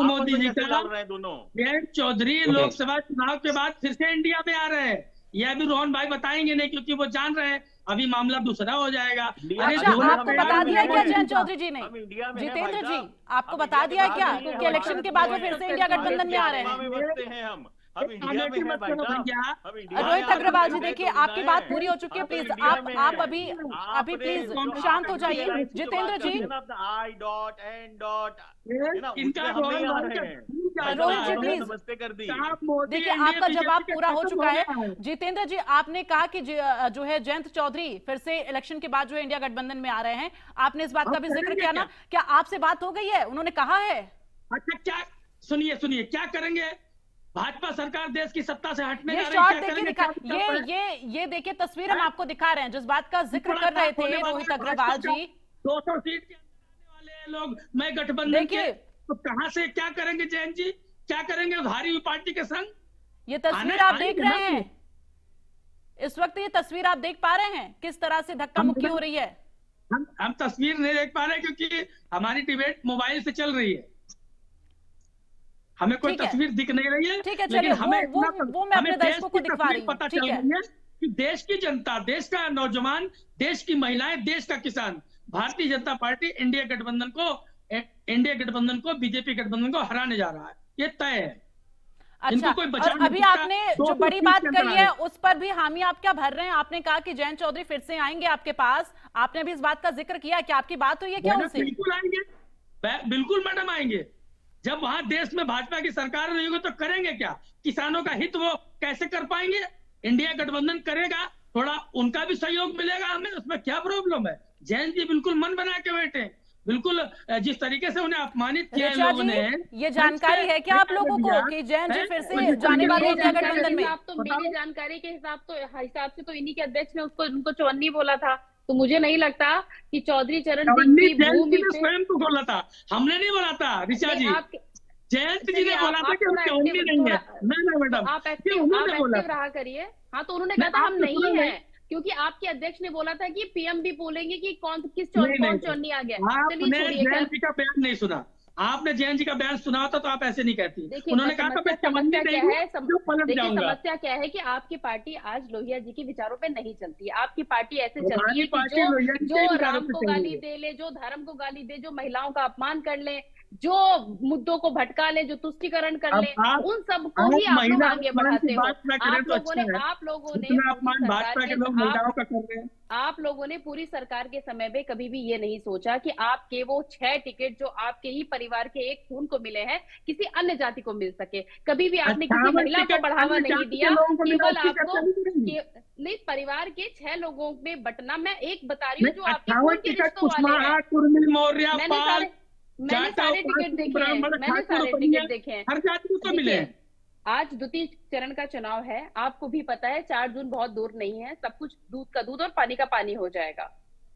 मोदी जी का दोनों जयंत चौधरी लोकसभा चुनाव के बाद फिर से इंडिया में आ रहे हैं। ये अभी रोहन भाई बताएंगे नहीं, क्योंकि वो जान रहे हैं अभी मामला दूसरा हो जाएगा। अच्छा, आपको बता दिया क्या जयंत चौधरी जी ने? जितेंद्र जी, आपको बता दिया क्या कि इलेक्शन के बाद वो फिर से इंडिया गठबंधन में आ रहे हैं? रोहित अग्रवाल जी, देखिए आपकी बात पूरी हो चुकी है, प्लीज आप अभी प्लीज शांत हो जाइए। जितेंद्र जी, रोहित जी प्लीज, देखिए आपका जवाब पूरा हो चुका है। जितेंद्र जी, आपने कहा कि जो है जयंत चौधरी फिर से इलेक्शन के बाद जो है इंडिया गठबंधन में आ रहे हैं, आपने इस बात का भी जिक्र किया ना, क्या आपसे बात हो गई है? उन्होंने कहा है? अच्छा, क्या सुनिए क्या करेंगे? भाजपा सरकार देश की सत्ता से हटने ये जा रही शॉट ये देखिए तस्वीर हम आपको दिखा रहे हैं, जिस बात का जिक्र कर रहे थे रोहित अग्रवाल जी। 200 सीट के वाले लोग मैं गठबंधन के, तो कहां से क्या करेंगे जयंत जी? क्या करेंगे हारी हुई पार्टी के संग? ये तस्वीर आप देख रहे हैं इस वक्त, ये तस्वीर आप देख पा रहे हैं किस तरह से धक्का मुक्की हो रही है? हम तस्वीर नहीं देख पा रहे क्योंकि हमारी डिबेट मोबाइल से चल रही है, हमें कोई तस्वीर दिख नहीं रही है। ठीक है, चलिए वो मैं अपने दर्शकों को दिखा रही हूं। पता चल रही है कि देश की जनता, देश का नौजवान, देश की महिलाएं, देश का किसान भारतीय जनता पार्टी इंडिया गठबंधन को बीजेपी गठबंधन को हराने जा रहा है, ये तय है। अच्छा, और अभी आपने जो बड़ी बात कही है उस पर भी हामी आप क्या भर रहे हैं? आपने कहा कि जयंत चौधरी फिर से आएंगे आपके पास, आपने भी इस बात का जिक्र किया कि आपकी बात हुई है क्या उनसे? बिल्कुल आएंगे, बिल्कुल मैडम आएंगे। जब वहां देश में भाजपा की सरकार नहीं होगी तो करेंगे क्या? किसानों का हित वो कैसे कर पाएंगे? इंडिया गठबंधन करेगा, थोड़ा उनका भी सहयोग मिलेगा हमें, उसमें क्या प्रॉब्लम है? जयंत जी बिल्कुल मन बना के बैठे, बिल्कुल जिस तरीके से उन्हें अपमानित किया लोगों ने। ये जानकारी है क्या आप लोगों को कि जयंत जी फिर से जाने वाले हैं इंडिया गठबंधन में? तो मेरी जानकारी के हिसाब से तो इन्हीं के अध्यक्ष ने उनको चौन्नी बोला था, तो मुझे नहीं लगता कि चौधरी चरण सिंह की भूमि पे स्वयं तो बोला था, हमने नहीं बोला था ऋचा जी, जयंत जी ने बोला था कि चौन्नी नहीं है। नहीं मैडम, आप एक्टिव रहा करिए। हाँ, तो उन्होंने कहा था हम नहीं है, क्योंकि आपके अध्यक्ष ने बोला था कि पीएम भी बोलेंगे कि कौन चौन्नी आ गया। आपने जयंत जी का बयान नहीं सुना, आपने जयंत जी का बयान सुना होता तो आप ऐसे नहीं कहती। उन्होंने कहा था समस्या क्या है कि आपकी पार्टी आज लोहिया जी के विचारों पे नहीं चलती है। आपकी पार्टी ऐसे चलती है कि जो राम को गाली दे ले, जो धर्म को गाली दे, जो महिलाओं का अपमान कर ले, जो मुद्दों को भटका ले, जो तुष्टिकरण कर ले, उन सबको ही आप लोग आगे बढ़ाते हो। आप लोगों ने पूरी सरकार के समय में कभी भी ये नहीं सोचा कि आपके वो 6 टिकट जो आपके ही परिवार के एक खून को मिले हैं किसी अन्य जाति को मिल सके। कभी भी आपने किसी महिला को बढ़ावा नहीं दिया, केवल आपको नहीं, परिवार के 6 लोगों में बंटना। मैं एक बता रही हूँ जो आपके खून के रिश्तों वाले हैं। मैंने सारे टिकट देखे हैं, हर जाति को मिले। आज द्वितीय चरण का चुनाव है, आपको भी पता है 4 जून बहुत दूर नहीं है, सब कुछ दूध का दूध और पानी का पानी हो जाएगा।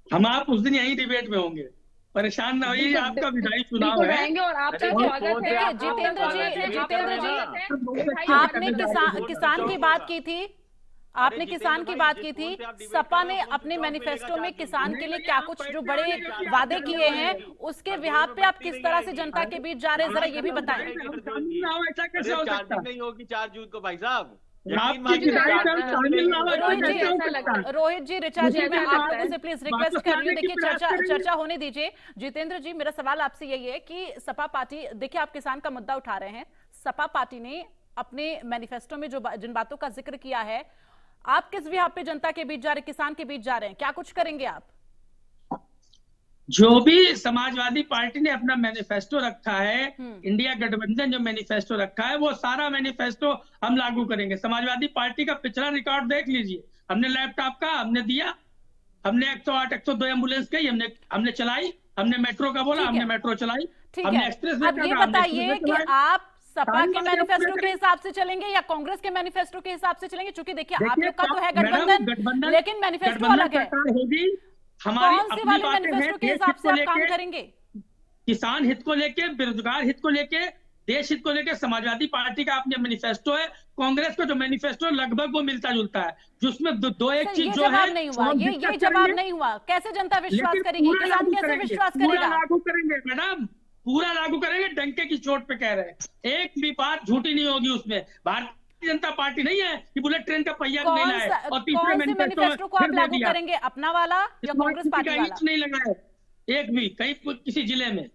हम आप उस दिन यही डिबेट में होंगे, परेशान ना होइए, आपका विधायी चुनाव बिल्कुल है। रहेंगे और आपका अरे स्वागत फोन है। पे जितेंद्र जी, आपने किसान की बात की थी, आपने किसान की बात की थी। सपा ने अपने मैनिफेस्टो में किसान के लिए क्या कुछ जो बड़े वादे किए हैं, उसके बिहाफ पे आप किस तरह से जनता के बीच जा रहे हैं, जरा ये भी बताएं। ऐसा कैसे हो सकता है? नहीं होगी 4 जून को भाई साहब। आपकी विधायी में हम शामिल ना हो, ऐसा रोहित कैसे हो जी, सकता है? रोहित जी, ऋचा जी, मैं आप लोगों से प्लीज रिक्वेस्ट वापस कर रही हूँ, लाने की देखिए प्रयास चर्चा करेंगे। चर्चा होने दीजिए। जितेंद्र जी, मेरा सवाल आपसे यही है कि सपा पार्टी, देखिए आप किसान का मुद्दा उठा रहे हैं, सपा पार्टी ने अपने मैनिफेस्टो में जो जिन बातों का जिक्र किया है, आप किस बिहाफ पे जनता के बीच जा रहे, किसान के बीच जा रहे हैं, क्या कुछ करेंगे आप? जो भी समाजवादी पार्टी ने अपना मैनिफेस्टो रखा है, इंडिया गठबंधन जो मैनिफेस्टो रखा है, वो सारा मैनिफेस्टो हम लागू करेंगे। समाजवादी पार्टी का पिछला रिकॉर्ड देख लीजिए, हमने लैपटॉप का हमने दिया, हमने 108 102 एम्बुलेंस कही, हमने चलाई, हमने मेट्रो का बोला, ठीक है। हमने मेट्रो चलाई, ठीक हमने है, एक्सप्रेस अब ये बताइए कि आप सपा के मैनिफेस्टो के हिसाब से चलेंगे या कांग्रेस के मैनिफेस्टो के हिसाब से चलेंगे? क्योंकि देखिए आप लोग का तो है गठबंधन, लेकिन मैनिफेस्टो अलग है। होगी हमारी कौन से अपनी वाले बातें मैनिफेस्टो हैं, के देश हिसाब हित से को आप काम लेके, करेंगे? किसान हित को लेके, बेरोजगार हित को लेके, देश हित को लेके समाजवादी पार्टी का अपने मैनिफेस्टो है। कांग्रेस का जो मैनिफेस्टो है लगभग वो मिलता जुलता है, जिसमें दो एक सर, चीज ये जो है जवाब नहीं हुआ, ये जवाब नहीं हुआ। कैसे जनता विश्वास करेगी, किसान कैसे विश्वास पूरा करेगा? लागू करेंगे मैडम, पूरा लागू करेंगे, डंके की चोट पे कह रहे हैं, एक भी बात झूठी नहीं होगी उसमें। भारतीय जनता पार्टी नहीं है कि बुलेट ट्रेन का पहिया नहीं लाए और तीसरे कौन से मैनिफेस्टो को आप फिर दे लागू दिया। करेंगे, अपना वाला या कांग्रेस पार्टी का वाला? इंच नहीं लगा है एक भी, कहीं किसी जिले में।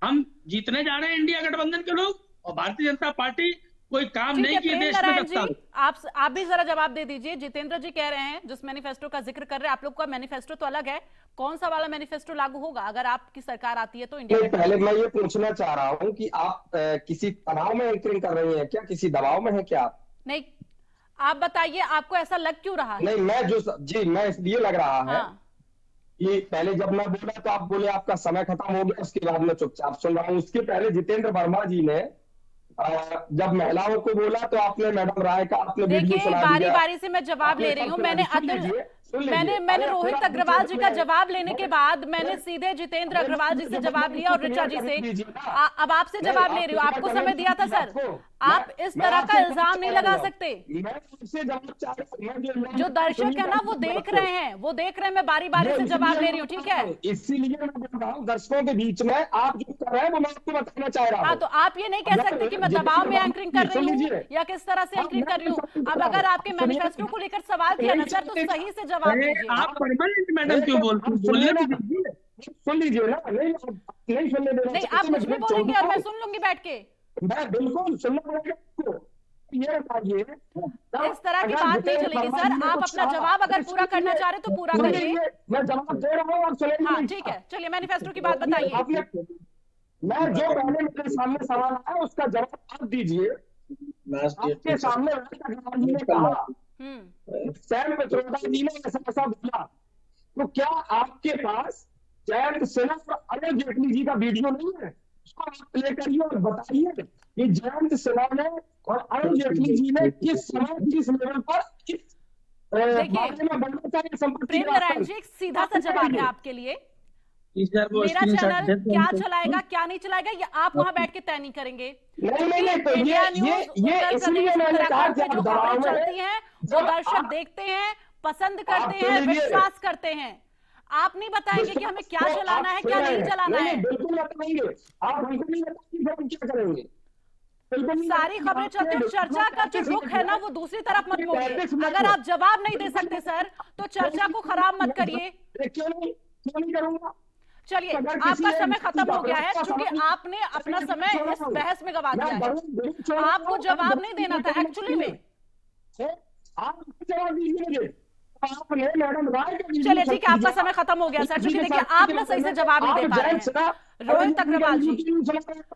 हम जीतने जा रहे हैं इंडिया गठबंधन के लोग, और भारतीय जनता पार्टी कोई काम ठीक नहीं है, किए प्रेम देश में नारायण तब तक। जी, आप भी जरा जवाब दे दीजिए। जितेंद्र जी कह रहे हैं, जिस मैनिफेस्टो का जिक्र कर रहे हैं, आप लोग का मैनिफेस्टो तो अलग है, कौन सा वाला मैनिफेस्टो लागू होगा अगर आपकी सरकार आती है तो इंडिया नहीं, में? पहले मैं ये पूछना चाह रहा हूँ कि आप किसी तनाव में एंकरिंग कर रही हैं क्या, किसी दबाव में है क्या आप? नहीं, आप बताइए, आपको ऐसा लग क्यों रहा है? नहीं, मैं इसलिए लग रहा है हाँ, कि पहले जब मैं बोला तो आप बोले आपका समय खत्म हो गया, उसके बाद मैं चुपचाप सुन रहा हूँ। उसके पहले जितेंद्र वर्मा जी ने जब महिलाओं को बोला तो आपने मैडम राय का आपने वीडियो देखिए सुना बारी दिया। बारी से मैं जवाब ले रही हूँ। मैंने मैंने रोहित अग्रवाल जी का जवाब लेने के बाद मैंने सीधे जितेंद्र अग्रवाल जी से जवाब लिया और ऋचा जी से। अब आपसे जवाब ले रही हूँ, आपको समय दिया था सर, आप इस तरह का इल्जाम नहीं लगा सकते। जो दर्शक है ना वो देख रहे हैं, मैं बारी बारी से जवाब ले रही हूँ, ठीक है? इसीलिए मैं बोल रहा हूँ दर्शकों के बीच में आप जो कर रहे हैं वो मैं आपको बताना चाह रहा हाँ, हूँ। तो आप ये नहीं कह सकते कि मैं दबाव में एंकरिंग कर रही हूँ या किस तरह से एंकरिंग कर रही हूँ। अब अगर आपके मैनिफेस्टो को लेकर सवाल किया ना सर, तो सही से जवाब दीजिए। आप परमानेंट मैडम क्यों बोलते हैं? बोलने भी दीजिए। सुन लीजिए ना, नहीं सुनने देना। नहीं, आप कुछ भी बोलेंगे और मैं सुन लूंगी बैठ के। मैं बिल्कुल सुनना पड़ेगा आपको। ये बताइए, इस तरह की बात नहीं चलेगी सर। आप अपना जवाब अगर पूरा करना चाह रहे तो पूरा करिए। मैं जवाब दे रहा हूँ और सुनेंगे। हाँ ठीक है, चलिए मैनिफेस्टो की बात बताइए। मैं जो पहले मेरे सामने सवाल आया उसका जवाब आप दीजिए। आपके सामने अग्रवाल जी ने कहा, सैम पित्रोदा जी ने ऐसा बोला, तो क्या आपके पास जयंत सिन्हा और अरुण जेटली जी का वीडियो नहीं है? उसको आप प्ले करिए और बताइए कि जयंत सिन्हा ने और अरुण जेटली जी ने किस समय किस लेवल पर किस बारे में बोलना चाहिए संपत्ति। प्रेम नारायण जी, एक सीधा सा जवाब है आपके लिए। मेरा चैनल क्या चलाएगा क्या नहीं चलाएगा ये आप वहां बैठ के तय नहीं करेंगे। नहीं, तो ये इसलिए मैंने कहा कि जो खबरें चलती हैं वो दर्शक देखते हैं, पसंद करते हैं, विश्वास करते हैं। आप नहीं बताएंगे कि हमें क्या चलाना है क्या नहीं चलाना है। बिल्कुल बताएंगे, आप हमको नहीं बताएंगे हम क्या करेंगे। सारी खबरें चलती हैं, चर्चा का जो रुख है ना वो दूसरी तरफ मत मोड़िए। अगर आप जवाब नहीं दे सकते सर तो चर्चा को खराब मत करिए। क्यों नहीं करूंगा? चलिए, आपका समय खत्म हो गया है क्योंकि आपने अपना समय इस बहस में गवा दिया है। आपको जवाब नहीं देना था एक्चुअली में। आप जवाब दीजिए। आपने मैडम राय का चलिए ठीक है, आपका समय खत्म हो गया सर, क्योंकि देखिए आप ना सही से जवाब नहीं दे पा रहे हैं। रोहित अग्रवाल जी,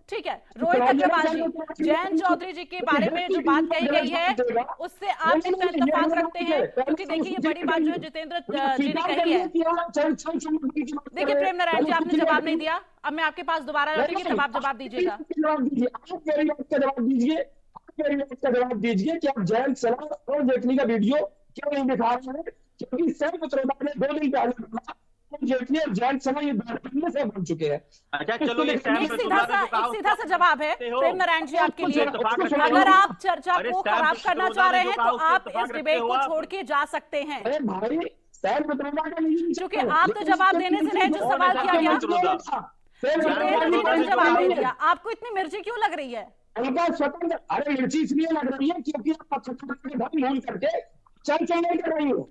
ठीक है, रोहित अग्रवाल जी, जयंत चौधरी जी के बारे में जो बात कही गई है उससे आप कितना इत्तेफाक रखते हैं? क्योंकि देखिए ये बड़ी बात जो है जितेंद्र जी ने कही है। देखिए प्रेम नारायण जी, आपने जवाब नहीं दिया, अब मैं आपके पास दोबारा लौटूंगी तब आप जवाब दीजिएगा। आप मेरी बात का जवाब दीजिए कि आप जयंत सिन्हा और जेटली का वीडियो क्यों नहीं दिखा रहे हैं? क्योंकि सैम पित्रोदा ने 2 दिन पहले बोला अरुण जेटली और जयंत सिन्हा ये पहले से बोल चुके हैं। अच्छा चलो ये सैम एक पटोला सीधा का जो कहा एक सीधा सा जवाब है हो। प्रेम नारायण जी आपके लिए। इत्तेफाक रखते हो। अगर आप चर्चा अरे को सैम खराब करना पटोला चाह ने रहे जो हैं कहा, तो उससे आप इत्तेफाक इस रखते डिबेट हो को आप। छोड़ के जा सकते हैं, अरे भाई सैम पटोला का नहीं क्योंकि आप तो जवाब देने से रहे जो सवाल किया गया। जितेंद्र जी ने जवाब दे दिया, आपको इतनी मिर्ची क्यों लग रही है? उनका स्वतंत्र, अरे मिर्ची इसलिए लग रही है क्योंकि आप पत्रकारों के धर्म भूल करके चर्चा नहीं कर रही हो।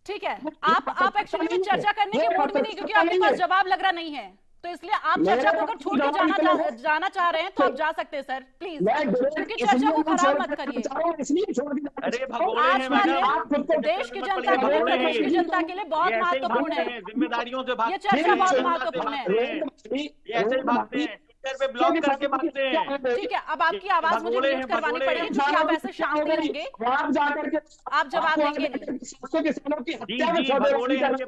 ठीक है, आप एक्चुअली में चर्चा करने के मूड में नहीं, क्योंकि आपके पास जवाब लग रहा नहीं है, तो इसलिए आप चर्चा को अगर छोड़ के जाना चाह रहे हैं तो आप जा सकते हैं सर, प्लीज, क्योंकि चर्चा को खराब मत करिए। अरे भगोड़े आज हैं का मैडम, दिन देश की जनता के लिए, प्रदेश की जनता के लिए बहुत महत्वपूर्ण है। जिम्मेदारियों से ये भागते चर्चा हैं, बहुत महत्वपूर्ण है। ये ऐसे ही भागते हैं, ट्विटर पे ब्लॉक करके भागते हैं। ठीक है, अब आपकी आवाज मुझे भगोड़े म्यूट हैं, करवानी भगोड़े पड़ेगी, हैं। क्योंकि आप ऐसे शांत नहीं रहेंगे, आप जाकर के आप जवाब देंगे नहीं। जी जी भगोड़े हैं ये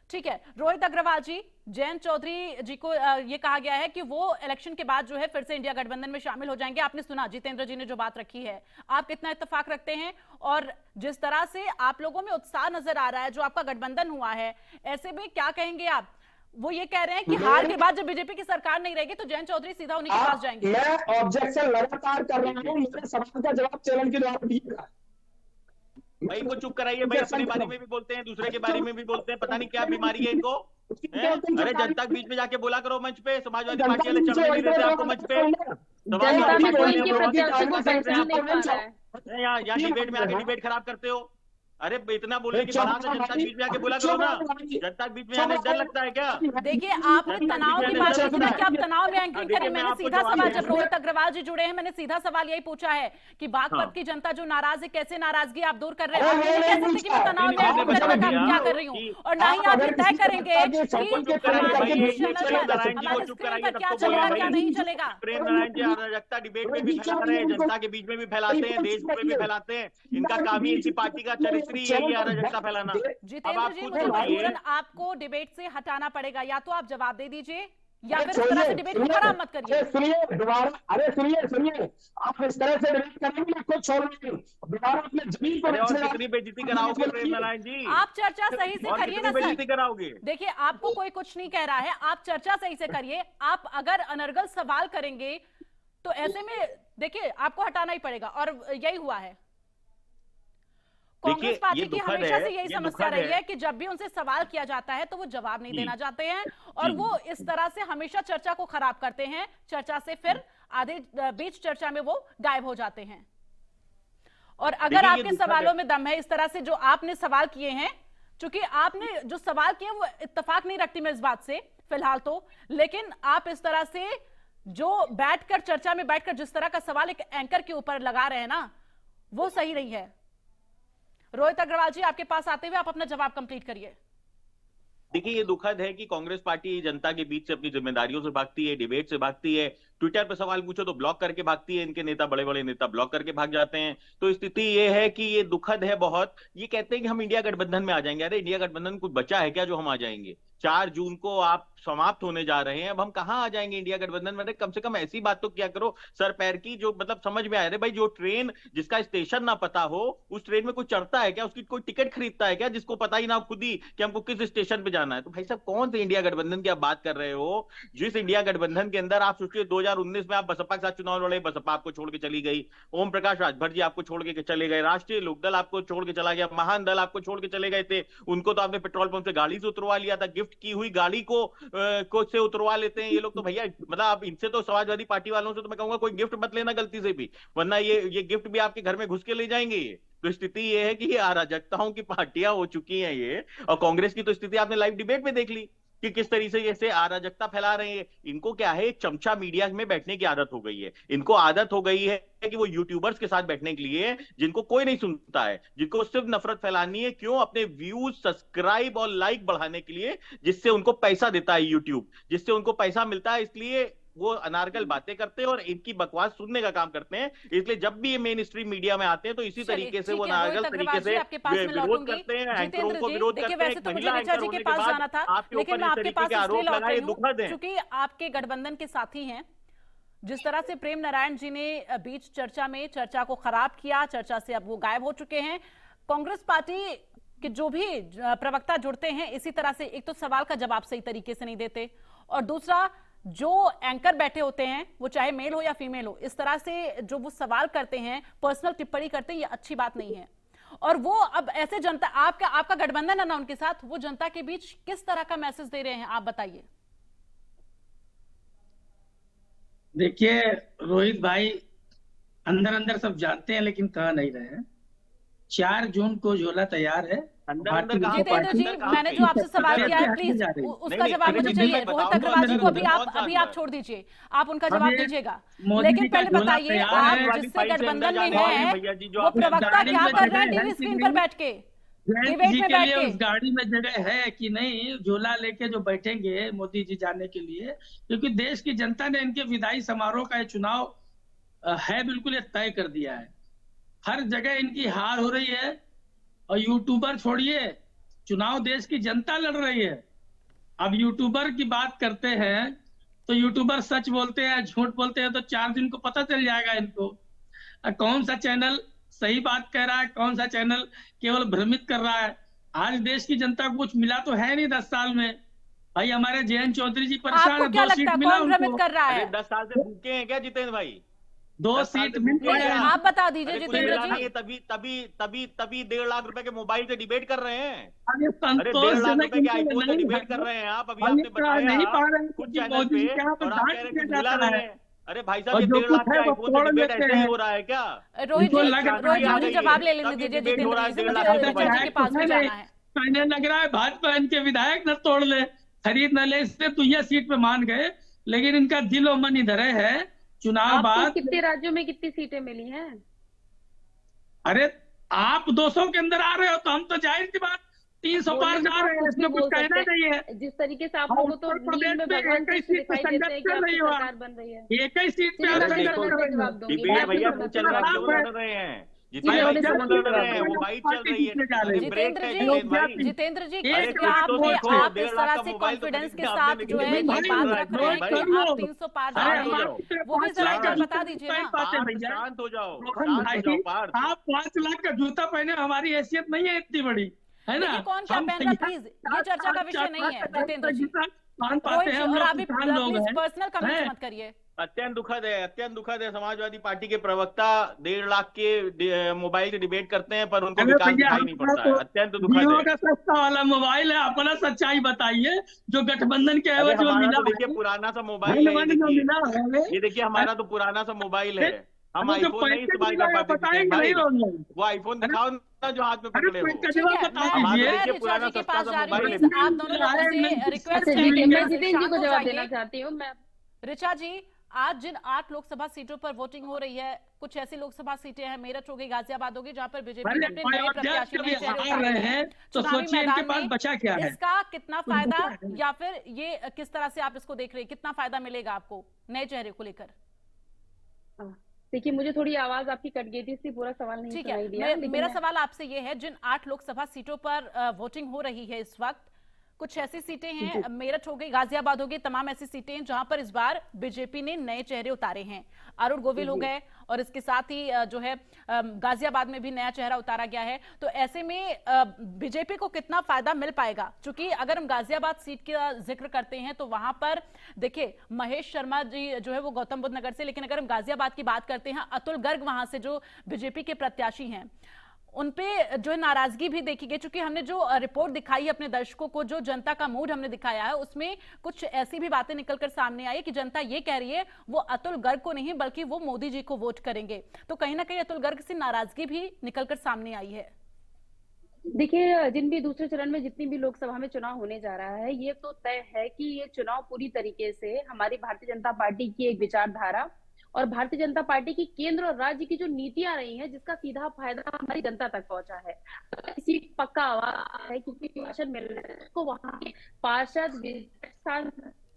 ठीक है, रोहित अग्रवाल जी, जयंत चौधरी जी को ये कहा गया है कि वो इलेक्शन के बाद जो है फिर से इंडिया गठबंधन में शामिल हो जाएंगे। आपने सुना जितेंद्र जी ने जो बात रखी है, आप कितना इत्तेफाक रखते हैं? और जिस तरह से आप लोगों में उत्साह नजर आ रहा है, जो आपका गठबंधन हुआ है, ऐसे में क्या कहेंगे आप? वो ये कह रहे हैं कि हार के बाद जब बीजेपी की सरकार नहीं रहेगी तो जयंत चौधरी सीधा उन्हीं के पास जाएंगे। मैं ऑब्जेक्शन लगातार कर रहा हूँ, मेरे सवाल का जवाब चैनल के द्वारा दीजिएगा। भाई को चुप कराइए भाई, अपने बारे में भी बोलते हैं, दूसरे के बारे में भी बोलते हैं, पता नहीं क्या बीमारी है इनको। अरे जनता के बीच में जाके बोला करो मंच पे, समाजवादी पार्टी वाले चढ़ने नहीं देते आपको मंच पे। जनता कोई इनके प्रत्याशी को पहचान नहीं पा रहा है। यहाँ डिबेट में आके डिबेट खराब करते हो। अरे इतना बोलने की बहाना जनता के बीच में आके बोला करो ना, जनता के बीच में आने डर लगता है क्या? देखिए, आपने तनाव की बात की ना कि आप तनाव में एंकरिंग करें। मैंने सीधा सवाल, जब रोहित अग्रवाल जी जुड़े हैं, मैंने सीधा सवाल यही पूछा है कि बागपत की जनता जो नाराज है, कैसे नाराजगी आप दूर कर रहे हैं? आप ये नहीं कह सकते कि मैं तनाव में एंकरिंग करने का काम क्या कर रही हूँ, और ना ही आप ये तय करेंगे कि हमारे स्क्रीन पर क्या चलेगा क्या नहीं चलेगा। प्रेम नारायण जी अराजकता डिबेट में भी फैला रहे हैं, जनता के बीच में भी फैलाते हैं, देश में भी फैलाते हैं। इनका काम ही इसी पार्टी का चरित्र ही है ये अराजकता फैलाना। जितेंद्र जी, मुझे मजबूरन आपको डिबेट से हटाना पड़ेगा, या तो आप जवाब दे दीजिए या फिर इस तरह से डिबेट को खराब मत करिए। सुनिए दोबारा, अरे सुनिए, आप इस तरह से डिबेट करेंगे मैं खुद छोड़ूंगी दोबारा अपने जमीन को। और कितनी बेइज्जती कराओगे प्रेम नारायण जी? आप चर्चा सही से करिए ना बेइज्जती सर। कराओगे? देखिए, आपको कोई कुछ नहीं कह रहा है, आप चर्चा सही से करिए। आप अगर अनर्गल सवाल करेंगे तो ऐसे में देखिए आपको हटाना ही पड़ेगा, और यही हुआ है। कांग्रेस पार्टी की हमेशा से यही समस्या रही है कि जब भी उनसे सवाल किया जाता है तो वो जवाब नहीं देना चाहते हैं, और वो इस तरह से हमेशा चर्चा को खराब करते हैं। चर्चा से फिर आधे बीच चर्चा में वो गायब हो जाते हैं। और अगर आपके सवालों में दम है, इस तरह से जो आपने सवाल किए हैं, चूंकि आपने जो सवाल किए वो इत्तेफाक नहीं रखती मैं इस बात से फिलहाल तो, लेकिन आप इस तरह से जो बैठकर चर्चा में बैठकर जिस तरह का सवाल एक एंकर के ऊपर लगा रहे हैं ना, वो सही नहीं है। रोहित अग्रवाल जी, आपके पास आते हुए आप अपना जवाब कंप्लीट करिए। देखिए, ये दुखद है कि कांग्रेस पार्टी जनता के बीच से अपनी जिम्मेदारियों से भागती है, डिबेट से भागती है, ट्विटर पे सवाल पूछो तो ब्लॉक करके भागती है। इनके नेता, बड़े बड़े नेता ब्लॉक करके भाग जाते हैं। तो स्थिति ये है कि ये दुखद है बहुत। ये कहते हैं कि हम इंडिया गठबंधन में आ जाएंगे। अरे इंडिया गठबंधन कुछ बचा है क्या जो हम आ जाएंगे? 4 जून को आप समाप्त होने जा रहे हैं, अब हम कहां आ जाएंगे इंडिया गठबंधन में? कम से कम ऐसी बात तो क्या करो सर पैर की, जो मतलब समझ में आए। अरे भाई, जो ट्रेन जिसका स्टेशन ना पता हो, उस ट्रेन में कोई चढ़ता है क्या? उसकी कोई टिकट खरीदता है क्या जिसको पता ही ना खुद ही कि हमको किस स्टेशन पे जाना है? तो भाई साहब, कौन से इंडिया गठबंधन की आप बात कर रहे हो? जिस इंडिया गठबंधन के अंदर आप सोचिए 2019 में आप बसपा के साथ चुनाव लड़े, बसपा आपको छोड़ के चली गई, ओम प्रकाश राजभर जी आपको छोड़ के चले गए, राष्ट्रीय लोकदल आपको छोड़ के चला गया, महान दल आपको छोड़ के चले गए थे। उनको तो आपने पेट्रोल पंप से गाड़ी से उतरवा लिया था, गिफ्ट की हुई गाड़ी को से उतरवा लेते हैं ये लोग। तो भैया मतलब आप इनसे तो समाजवादी पार्टी वालों से तो मैं कहूंगा कोई गिफ्ट मत लेना गलती से भी, वरना ये गिफ्ट भी आपके घर में घुस के ले जाएंगे ये। तो स्थिति ये है कि ये अराजकताओं की पार्टियां हो चुकी हैं ये। और कांग्रेस की तो स्थिति आपने लाइव डिबेट में देख ली कि किस तरीके से अराजकता फैला रहे हैं। इनको क्या है, एक चमचा मीडिया में बैठने की आदत हो गई है। इनको आदत हो गई है कि वो यूट्यूबर्स के साथ बैठने के लिए, जिनको कोई नहीं सुनता है, जिनको सिर्फ नफरत फैलानी है। क्यों? अपने व्यूज, सब्सक्राइब और लाइक बढ़ाने के लिए, जिससे उनको पैसा देता है यूट्यूब, जिससे उनको पैसा मिलता है। इसलिए वो अनारगल बातें करते हैं और इनकी बकवास सुनने का काम करते हैं। इसलिए जब भी ये मेन स्ट्रीम मीडिया में आते हैं तो इसी तरीके से वो अनारगल तरीके से विरोध करते हैं, एंकरों को विरोध करते हैं। तो मुझे ऋचा जी के पास जाना था, लेकिन मैं आपके पास इसलिए लौट रही हूं क्योंकि आपके गठबंधन के साथी हैं। जिस तरह से प्रेम नारायण जी ने बीच चर्चा में चर्चा को खराब किया, चर्चा से अब वो गायब हो चुके हैं। कांग्रेस पार्टी कि जो भी प्रवक्ता जुड़ते हैं इसी तरह से, एक तो सवाल का जवाब सही तरीके से नहीं देते, और दूसरा जो एंकर बैठे होते हैं वो चाहे मेल हो या फीमेल हो, इस तरह से जो वो सवाल करते हैं, पर्सनल टिप्पणी करते हैं, ये अच्छी बात नहीं है। और वो अब ऐसे जनता, आपका गठबंधन है ना उनके साथ, वो जनता के बीच किस तरह का मैसेज दे रहे हैं, आप बताइए। देखिए रोहित भाई, अंदर अंदर सब जानते हैं लेकिन कह नहीं रहे हैं। 4 जून को झोला तैयार है। जितेंद्र जी, मैंने जो आपसे सवाल किया है प्लीज उसका जवाब मुझे चाहिए। रोहित अग्रवाल जी को अभी आप छोड़ दीजिए, आप उनका जवाब दीजिएगा, लेकिन पहले बताइए आप जिससे गठबंधन में हैं वो प्रवक्ता क्या कर रहे हैं टीवी स्क्रीन पर बैठ के, डिबेट में बैठ के? उस गाड़ी में जगह है कि नहीं झोला लेके जो बैठेंगे मोदी जी जाने के लिए? क्योंकि देश की जनता ने इनके विधायी समारोह का चुनाव है बिल्कुल ये तय कर दिया है। हर जगह इनकी हार हो रही है, और यूट्यूबर छोड़िए, चुनाव देश की जनता लड़ रही है। अब यूट्यूबर की बात करते हैं तो यूट्यूबर सच बोलते हैं झूठ बोलते हैं तो 4 दिन को पता चल जाएगा इनको। कौन सा चैनल सही बात कह रहा है, कौन सा चैनल केवल भ्रमित कर रहा है। आज देश की जनता को कुछ मिला तो है नहीं 10 साल में। भाई हमारे जयंत चौधरी जी परेशान है, 2 सीट मिला उनको। कर रहा है 10 साल से भूखे हैं क्या जितेंद्र भाई? 2 सीट मिल गए। आप बता दीजिए जितेंद्र जी। तभी 1.5 लाख रुपए के मोबाइल से डिबेट कर रहे हैं। अरे 1.5 लाख रुपए के आईफोन से डिबेट कर रहे हैं आप। अभी आपने बताया कुछ चैनल पे और आप कह रहे हैं मिला नहीं है। अरे भाई साहब, ये 1.5 लाख के आईफोन से डिबेट ऐसे ही हो रहा है क्या? रोहित जी जवाब ले लेने दीजिए जितेंद्र जी के पास भी जाना है। कहने लग रहा है भाजपा इनके विधायक न तोड़ ले, खरीद न ले, इसलिए तो ये सीट पे मान गए, लेकिन इनका दिल और मन इधर है। चुनाव बाद कितने राज्यों में कितनी सीटें मिली हैं? अरे आप 200 के अंदर आ रहे हो तो हम तो जाहिर सी बात 300 पार जा रहे हैं, इसमें कुछ कहना नहीं है। जिस तरीके से आप लोगों तो नींद में भगवान कृष्ण दिखाई देते हैं कि आपकी सरकार बन रही है। एक ही सीट पे आप जवाब दूंगी। भैया कुछ चल रहा है, क्यों लड़ रहे हैं? जितेंद्र जी वो बाइट चल रही है। जितेंद्र जी आप इस तरह से कॉन्फिडेंस के साथ जो है ये बात रख रहे हैं कि आप 300 पार जा रहे हैं, वो भी जरा बता दीजिए ना। शांत हो जाओ। आप 5 लाख का जूता पहने, हमारी हैसियत नहीं है इतनी बड़ी, है ना? कौन क्या पहन रहा, प्लीज ये चर्चा का विषय नहीं है जितेंद्र जी। और आप प्लीज पर्सनल कमेंट मत करिए। अत्यंत दुखद है। समाजवादी पार्टी के प्रवक्ता 1.5 लाख के मोबाइल से डिबेट करते हैं पर उनको विकास दिखाई नहीं पड़ता है। अत्यंत दुखद है। सस्ता वाला मोबाइल है, अपना सच्चाई बताइए जो गठबंधन के एवज में मिला। देखिए पुराना सा मोबाइल है, ये देखिए हमारा तो पुराना सा मोबाइल है। हम आईफोन नहीं इस्तेमाल कर पाते। वो आईफोन दिखाओ ना जो हाथ में पकड़े हो। पुराना सस्ता सा मोबाइल है। आप दोनों लोगों से रिक्वेस्ट है कि मैं जितेंद्र जी को जवाब देना चाहती हूँ। मैं ऋचा जी, आज जिन 8 लोकसभा सीटों पर वोटिंग हो रही है, कुछ ऐसी लोकसभा सीटें हैं, मेरठ हो गई, गाजियाबाद हो गई, जहां पर बीजेपी ने अपने नए प्रत्याशी तो सोचिए इनके पास बचा क्या है? इसका कितना फायदा, या फिर ये किस तरह से आप इसको देख रहे हैं, कितना फायदा मिलेगा आपको नए चेहरे को लेकर? देखिए मुझे थोड़ी आवाज आपकी कट गई थी, इसलिए पूरा सवाल नहीं सुनाई दिया। मेरा सवाल आपसे ये है, जिन 8 लोकसभा सीटों पर वोटिंग हो रही है इस वक्त, कुछ ऐसी सीटें हैं, मेरठ हो गई, गाजियाबाद हो गई, तमाम ऐसी सीटें हैं जहां पर इस बार बीजेपी ने नए चेहरे उतारे हैं। अरुण गोविल हो गए और इसके साथ ही जो है गाजियाबाद में भी नया चेहरा उतारा गया है। तो ऐसे में बीजेपी को कितना फायदा मिल पाएगा? क्योंकि अगर हम गाजियाबाद सीट का जिक्र करते हैं तो वहां पर देखिए महेश शर्मा जी जो है वो गौतम बुद्ध नगर से, लेकिन अगर हम गाजियाबाद की बात करते हैं, अतुल गर्ग वहां से जो बीजेपी के प्रत्याशी हैं, उनपे जो है नाराजगी भी देखी गई। चूंकि हमने जो रिपोर्ट दिखाई है अपने दर्शकों को, जो जनता का मूड हमने दिखाया है, उसमें कुछ ऐसी भी बातें निकलकर सामने आई कि जनता ये कह रही है वो अतुल गर्ग को नहीं बल्कि वो मोदी जी को वोट करेंगे। तो कहीं ना कहीं अतुल गर्ग से नाराजगी भी निकलकर सामने आई है। देखिए जिन भी दूसरे चरण में जितनी भी लोकसभा में चुनाव होने जा रहा है, ये तो तय है कि ये चुनाव पूरी तरीके से हमारी भारतीय जनता पार्टी की एक विचारधारा और भारतीय जनता पार्टी की केंद्र और राज्य की जो नीतियां रही हैं, जिसका सीधा फायदा हमारी जनता तक पहुंचा है। सीट पक्का आवाज है क्योंकि भाषण मिल रहा है को वहां के पार्षद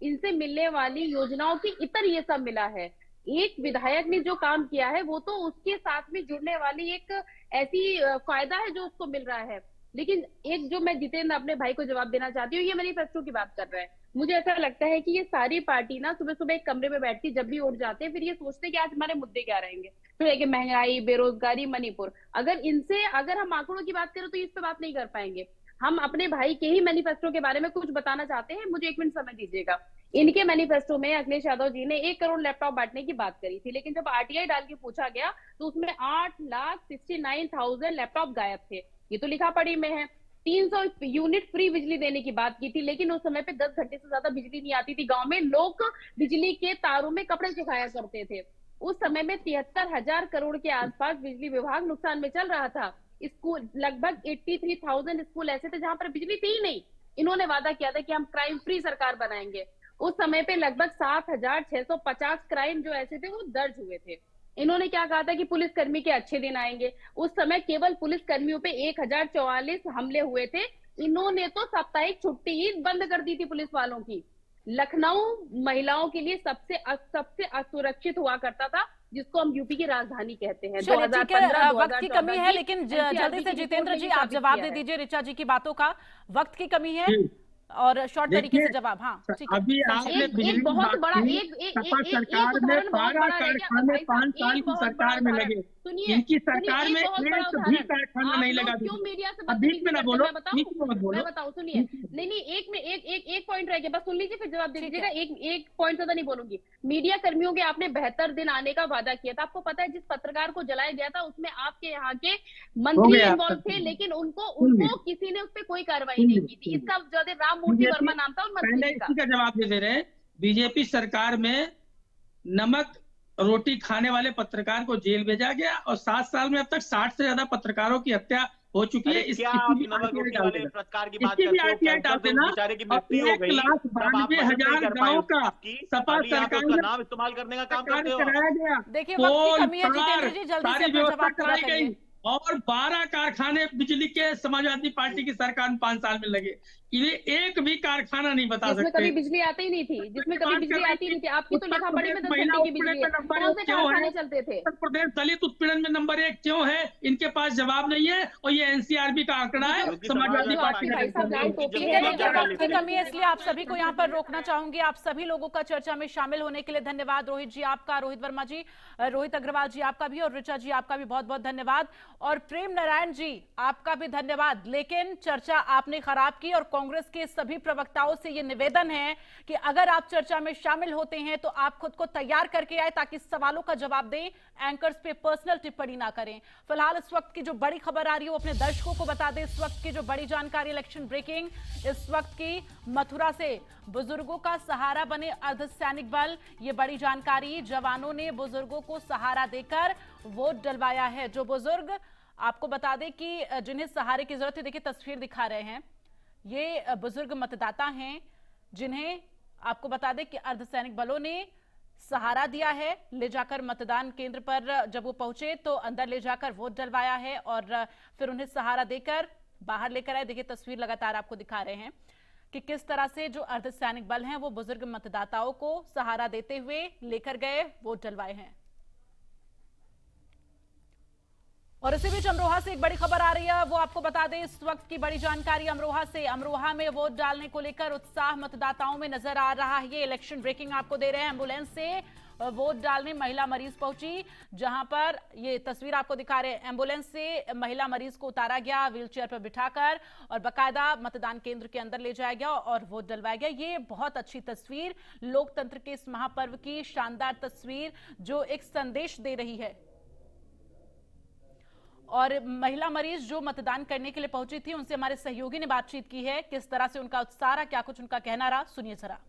इनसे मिलने वाली योजनाओं की इतर ये सब मिला है। एक विधायक ने जो काम किया है वो तो उसके साथ में जुड़ने वाली एक ऐसी फायदा है जो उसको मिल रहा है। लेकिन एक जो मैं जितेंद्र अपने भाई को जवाब देना चाहती हूँ, ये मैनिफेस्टो की बात कर रहे हैं। मुझे ऐसा लगता है कि ये सारी पार्टी ना सुबह सुबह एक कमरे में बैठती, जब भी उठ जाते हैं फिर ये सोचते हैं कि आज हमारे मुद्दे क्या रहेंगे, फिर है कि महंगाई, बेरोजगारी, मणिपुर। अगर हम आंकड़ों की बात करें तो इस पे बात नहीं कर पाएंगे। हम अपने भाई के ही मैनिफेस्टो के बारे में कुछ बताना चाहते हैं, मुझे 1 मिनट समय दीजिएगा। इनके मैनिफेस्टो में अखिलेश यादव जी ने 1 करोड़ लैपटॉप बांटने की बात करी थी, लेकिन जब आरटीआई डाल के पूछा गया तो उसमें 8,69,000 लैपटॉप गायब थे। ये तो लिखा पढ़ी में है। 300 यूनिट फ्री बिजली देने की बात की थी, लेकिन उस समय पे 10 घंटे से ज्यादा बिजली नहीं आती थी गांव में, लोग बिजली के तारों में कपड़े सुखाया करते थे। उस समय में 73,000 करोड़ के आसपास बिजली विभाग नुकसान में चल रहा था। स्कूल लगभग 83,000 स्कूल ऐसे थे जहां पर बिजली थी ही नहीं। इन्होंने वादा किया था कि हम क्राइम फ्री सरकार बनाएंगे। उस समय पे लगभग 7,650 क्राइम जो ऐसे थे वो दर्ज हुए थे। इन्होंने क्या कहा था कि पुलिस कर्मी के अच्छे दिन आएंगे। उस समय केवल पुलिस कर्मियों पे 1,044 हमले हुए थे। इन्होंने तो साप्ताहिक छुट्टी ही बंद कर दी थी पुलिस वालों की। लखनऊ महिलाओं के लिए सबसे असुरक्षित हुआ करता था, जिसको हम यूपी की राजधानी कहते हैं। चलिए ठीक है, 2015 वक्त की कमी है, 2014 लेकिन की जल्दी से NCRB की जितेंद्र रिपोर्ट जी ने ये आप साबित जवाब किया दे है। दीजिए ऋचा जी की बातों का। वक्त की कमी है जी, और शॉर्ट तरीके देखिए से जवाब। हाँ ठीक है, अभी संक्षेप आपने में। एक बिजली एक की बहुत बात बड़ा की। सपा एक सरकार में उदाहरण बहुत 12 बड़ा रह गया कारखाने भाई साहब, 5 साल एक की बहुत बड़ा सरकार में उदाहरण लगे। सुनिए। इनकी सुनिए, सरकार में एक बहुत बड़ा एक भी उदाहरण। कारखाना आप नहीं लगा लोग क्यों बिजली। मीडिया से अब बीच में बदतमीजी ना करते हैं, बोलो, मैं बीच बताऊं? में मत बोलो, मैं बताऊं, सुनिए। बीच में मत नहीं बोलो। नहीं, एक पॉइंट रह गया, बस सुन लीजिए फिर जवाब दे ठीक दीजिएगा। है। एक एक पॉइंट ज्यादा नहीं बोलूंगी। मीडिया कर्मियों के आपने 72 दिन आने का वादा किया था। आपको पता है जिस पत्रकार को जलाया गया था उसमें आपके यहाँ के हो मंत्री गया आपका इन्वॉल्व थे, समय। लेकिन उनको सुन उनको लीजिए, किसी ने उस पर कोई कार्रवाई सुन नहीं लीजिए, की थी। सुन लीजिए। इसका जो राम मूर्ति बीजेपी वर्मा नाम था उन मंत्री पहले जी का। इसी का जवाब दे रहे हैं। बीजेपी सरकार में नमक रोटी खाने वाले पत्रकार को जेल भेजा गया और 7 साल में अब तक 60 से ज्यादा पत्रकारों की हत्या हो चुकी है। अरे क्या इसकी आप भी नमक आरटीआई रोटी डाल वाले देना, प्रकार की बात इसकी भी करते हो? आरटीआई डाल कैंसर से उस देना। बेचारे की और मृत्यु हो एक गई, लाख तब आप बानवे मदद नहीं हजार कर पाए गाँव का उसकी, सपा खाली यहाँ पे सरकार उसका में नाम इस्तेमाल करने का काम कार्य करते हो। कराया गया। देखिए वक्त की पोल कमी है तार जितेंद्र जी, जल्दी से सारी अपना व्यवस्था जवाब पूरा कराई करिए। गई और 12 कारखाने बिजली के समाजवादी पार्टी की सरकार में 5 साल में लगे। ये एक भी कारखाना नहीं बता जिसमें सकते। कभी बिजली आती ही नहीं थी, जिसमें की कभी बात कर बिजली रही आती थी, नहीं थी। आपकी तो उत्तर लिखा पढ़ी प्रदेश में 10 महिला घंटे की उत्पीड़न बिजली में है। नंबर कौन 1 से क्यों है? कारखाने चलते थे? उत्तर प्रदेश दलित उत्पीड़न में नंबर 1 क्यों है? इनके पास जवाब नहीं है और ये एनसीआरबी का आंकड़ा है, क्योंकि समाजवादी जो समाजवादी आपकी पार्टी का भाई पार्टी साहब डेटा लाल है। उनकी टोपी ठीक है, है, वो देखिए जगह जवाब वक्त की लेते हमें कमी है दीजिए। इसलिए आप सभी को यहाँ पर रोकना चाहूंगी। आप सभी लोगों का चर्चा में शामिल होने के लिए धन्यवाद। रोहित जी आपका, रोहित वर्मा जी, रोहित अग्रवाल जी आपका भी, और ऋचा जी आपका भी बहुत बहुत धन्यवाद। और प्रेम नारायण जी आपका भी धन्यवाद। लेकिन चर्चा आपने खराब की और कांग्रेस के सभी प्रवक्ताओं से ये निवेदन है कि अगर आप चर्चा में शामिल होते हैं तो आप खुद को तैयार करके आए ताकि सवालों का जवाब दें, एंकर्स पे पर्सनल टिप्पणी ना करें। फिलहाल इस वक्त की जो बड़ी खबर आ रही है वो अपने दर्शकों को बता दें। इस वक्त की जो बड़ी जानकारी, इलेक्शन ब्रेकिंग, इस वक्त की मथुरा से बुजुर्गों का सहारा बने अर्धसैनिक बल। ये बड़ी जानकारी, जवानों ने बुजुर्गों को सहारा देकर वोट डलवाया है। जो बुजुर्ग, आपको बता दें कि जिन्हें सहारे की जरूरत है, देखिए तस्वीर दिखा रहे हैं, ये बुजुर्ग मतदाता हैं जिन्हें आपको बता दें कि अर्धसैनिक बलों ने सहारा दिया है। ले जाकर मतदान केंद्र पर जब वो पहुंचे तो अंदर ले जाकर वोट डलवाया है और फिर उन्हें सहारा देकर बाहर लेकर आए। देखिए तस्वीर लगातार आपको दिखा रहे हैं कि किस तरह से जो अर्धसैनिक बल हैं वो बुजुर्ग मतदाताओं को सहारा देते हुए लेकर गए, वोट डलवाए हैं। और इसी बीच अमरोहा से एक बड़ी खबर आ रही है, वो आपको बता दें। इस वक्त की बड़ी जानकारी अमरोहा से। अमरोहा में वोट डालने को लेकर उत्साह मतदाताओं में नजर आ रहा है। ये इलेक्शन ब्रेकिंग आपको दे रहे हैं। एम्बुलेंस से वोट डालने महिला मरीज पहुंची, जहां पर ये तस्वीर आपको दिखा रहे हैं। एम्बुलेंस से महिला मरीज को उतारा गया व्हीलचेयर पर बिठाकर और बाकायदा मतदान केंद्र के अंदर ले जाया गया और वोट डलवाया गया। ये बहुत अच्छी तस्वीर, लोकतंत्र के इस महापर्व की शानदार तस्वीर जो एक संदेश दे रही है। और महिला मरीज जो मतदान करने के लिए पहुंची थी, उनसे हमारे सहयोगी ने बातचीत की है। किस तरह से उनका उत्साह रहा, क्या कुछ उनका कहना रहा, सुनिए जरा।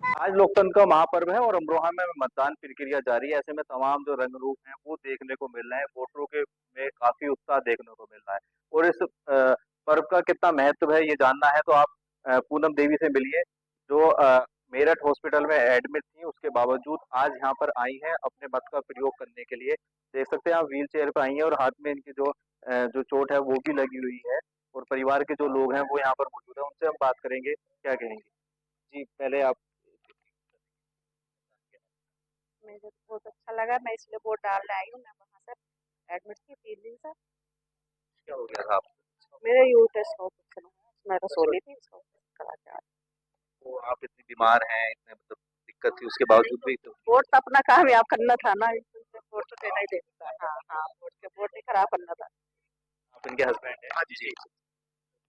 आज लोकतंत्र का महापर्व है और अमरोहा में मतदान प्रक्रिया जारी है। ऐसे में तमाम जो रंग रूप हैं वो देखने को मिल रहे हैं। वोटरों के में काफी उत्साह देखने को मिल रहा है और इस पर्व का कितना महत्व है ये जानना है तो आप पूनम देवी से मिलिए, जो मेरठ हॉस्पिटल में एडमिट थी। उसके बावजूद आज यहाँ पर आई हैं अपने मत का प्रयोग करने के लिए। देख सकते हैं आप, व्हील चेयर पर आई हैं और हाथ में इनकी जो चोट है वो भी लगी हुई है और परिवार के जो लोग हैं वो यहाँ पर मौजूद है, उनसे हम बात करेंगे, क्या कहेंगे। जी पहले आप। मुझे तो बहुत अच्छा लगा, मैं इसलिए वोट डालने आई हूँ। मैं वहाँ से एडमिट थी 3 दिन से। क्या हो गया था आपको? मेरा यूँ टेस्ट का ऑपरेशन हुआ है, उसमें रसोली थी, उसका ऑपरेशन करा के आ गई। तो आप इतनी बीमार हैं, इतने मतलब दिक्कत थी, उसके बावजूद भी तो वोट तो अपना काम याद करना था ना, वोट तो देना ही देना था। हाँ हाँ, वोट नहीं खराब करना था। आप इनके हस्बैंड हैं? हाँ जी।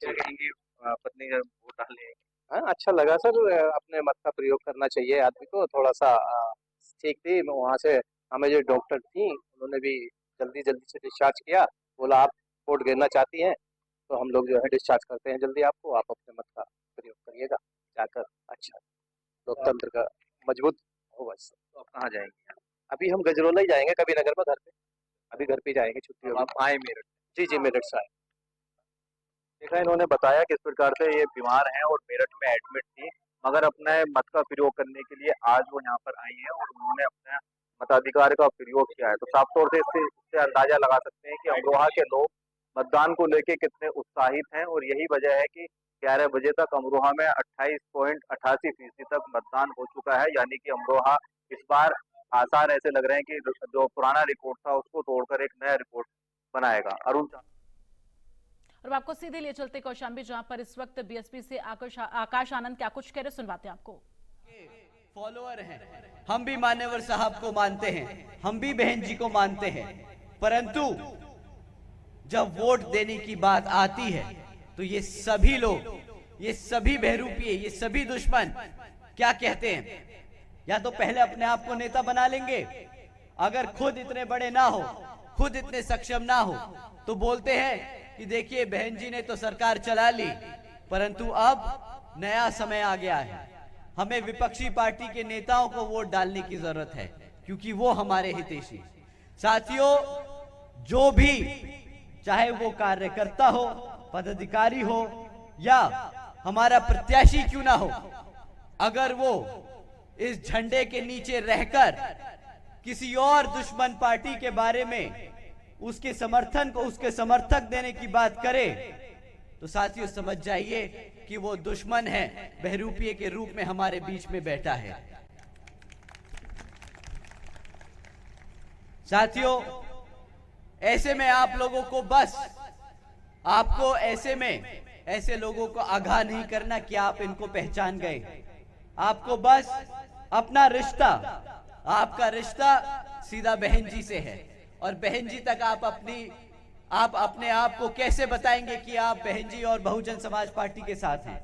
क्या कहेंगे पत्नी का वोट डालने? हाँ, अच्छा लगा सर। अपने मत का प्रयोग करना चाहिए आदमी को। थोड़ा सा ठीक थी वहाँ से, हमें जो डॉक्टर थी उन्होंने भी जल्दी जल्दी से डिस्चार्ज किया। बोला आप वोट गिरना चाहती हैं तो हम लोग जो है डिस्चार्ज करते हैं जल्दी आपको, आप अपने मत का प्रयोग करिएगा जाकर। अच्छा, लोकतंत्र का मजबूत हो बस। तो आप कहाँ जाएंगे? अभी हम गजरोला ही जाएंगे कभी नगर में, घर पे अभी घर पे ही जाएंगे, छुट्टी अब होगी। आप आए मेरठ? जी मेरठ से आए। देखा, इन्होंने बताया किस प्रकार से ये बीमार हैं और मेरठ में एडमिट थी, मगर अपने मत का प्रयोग करने के लिए आज वो यहाँ पर आई हैं और उन्होंने अपने मताधिकार का प्रयोग किया है। तो साफ तौर से इससे अंदाजा लगा सकते हैं कि अमरोहा के लोग मतदान को लेके कितने उत्साहित हैं और यही वजह है कि 11 बजे तक अमरोहा में 28.88% तक मतदान हो चुका है। यानी कि अमरोहा इस बार आसार ऐसे लग रहे हैं कि जो पुराना रिकॉर्ड था उसको तोड़कर एक नया रिकॉर्ड बनाएगा। अरुण और आपको सीधे लिए चलते कौशाम्बी, जहां पर इस वक्त बीएसपी से आकाश आनंद क्या कुछ कह रहे, सुनवाते हैं आपको। फॉलोअर हैं, हम भी मान्यवर साहब को मानते हैं, हम भी बहन जी को मानते हैं, परंतु जब वोट देने की बात आती है तो ये सभी लोग, ये सभी बहरूपिये, ये सभी दुश्मन क्या कहते हैं? या तो पहले अपने आप को नेता बना लेंगे, अगर खुद इतने बड़े ना हो, खुद इतने सक्षम ना हो, तो बोलते हैं कि देखिए बहन जी ने तो सरकार चला ली, परंतु अब नया समय आ गया है, हमें विपक्षी पार्टी के नेताओं को वोट डालने की जरूरत है क्योंकि वो हमारे हितैषी। साथियों, जो भी चाहे वो कार्यकर्ता हो, पदाधिकारी हो या हमारा प्रत्याशी क्यों ना हो, अगर वो इस झंडे के नीचे रहकर किसी और दुश्मन पार्टी के बारे में उसके समर्थन को, उसके समर्थक देने की बात करे तो साथियों समझ जाइए कि वो दुश्मन है, बहरूपिये के रूप में हमारे बीच में बैठा है। साथियों, ऐसे में आप लोगों को बस, आपको ऐसे में ऐसे लोगों को आगाह नहीं करना कि आप इनको पहचान गए। आपको बस अपना रिश्ता, आपका रिश्ता सीधा बहन जी से है और बहन जी तक आप अपने आप को कैसे बताएंगे कि आप बहन जी और बहुजन समाज पार्टी के साथ हैं?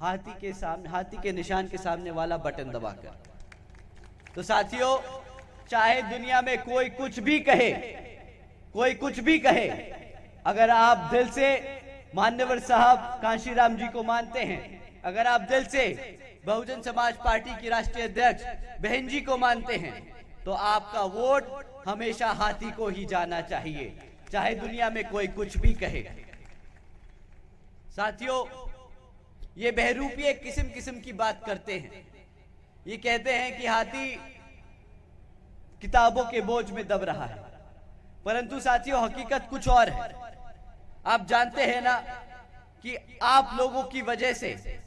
हाथी के निशान के सामने वाला बटन दबाकर। तो साथियों, चाहे दुनिया में कोई कुछ भी कहे, कोई कुछ भी कहे, अगर आप दिल से मान्यवर साहब कांशीराम जी को मानते हैं, अगर आप दिल से बहुजन समाज पार्टी की राष्ट्रीय अध्यक्ष बहन जी को मानते हैं, तो आपका वोट हमेशा हाथी को ही जाना चाहिए, चाहे दुनिया में कोई कुछ भी कहे। साथियों, ये बहरूपिये किस्म किस्म की बात करते हैं। ये कहते हैं कि हाथी किताबों के बोझ में दब रहा है, परंतु साथियों हकीकत कुछ और है। आप जानते हैं ना कि आप लोगों की वजह से,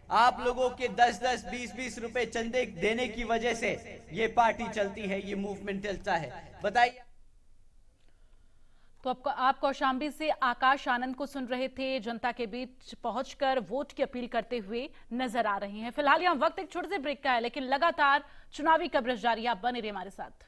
आप लोगों के 10-10, 20-20 रुपए चंदे देने की वजह से ये पार्टी चलती है, ये मूवमेंट चलता है। बताइए। तो आप कौशाम्बी से आकाश आनंद को सुन रहे थे, जनता के बीच पहुंचकर वोट की अपील करते हुए नजर आ रहे हैं। फिलहाल यहाँ वक्त एक छोटे से ब्रेक का है, लेकिन लगातार चुनावी कवरेज जारी है, आप बने रहिए हमारे साथ।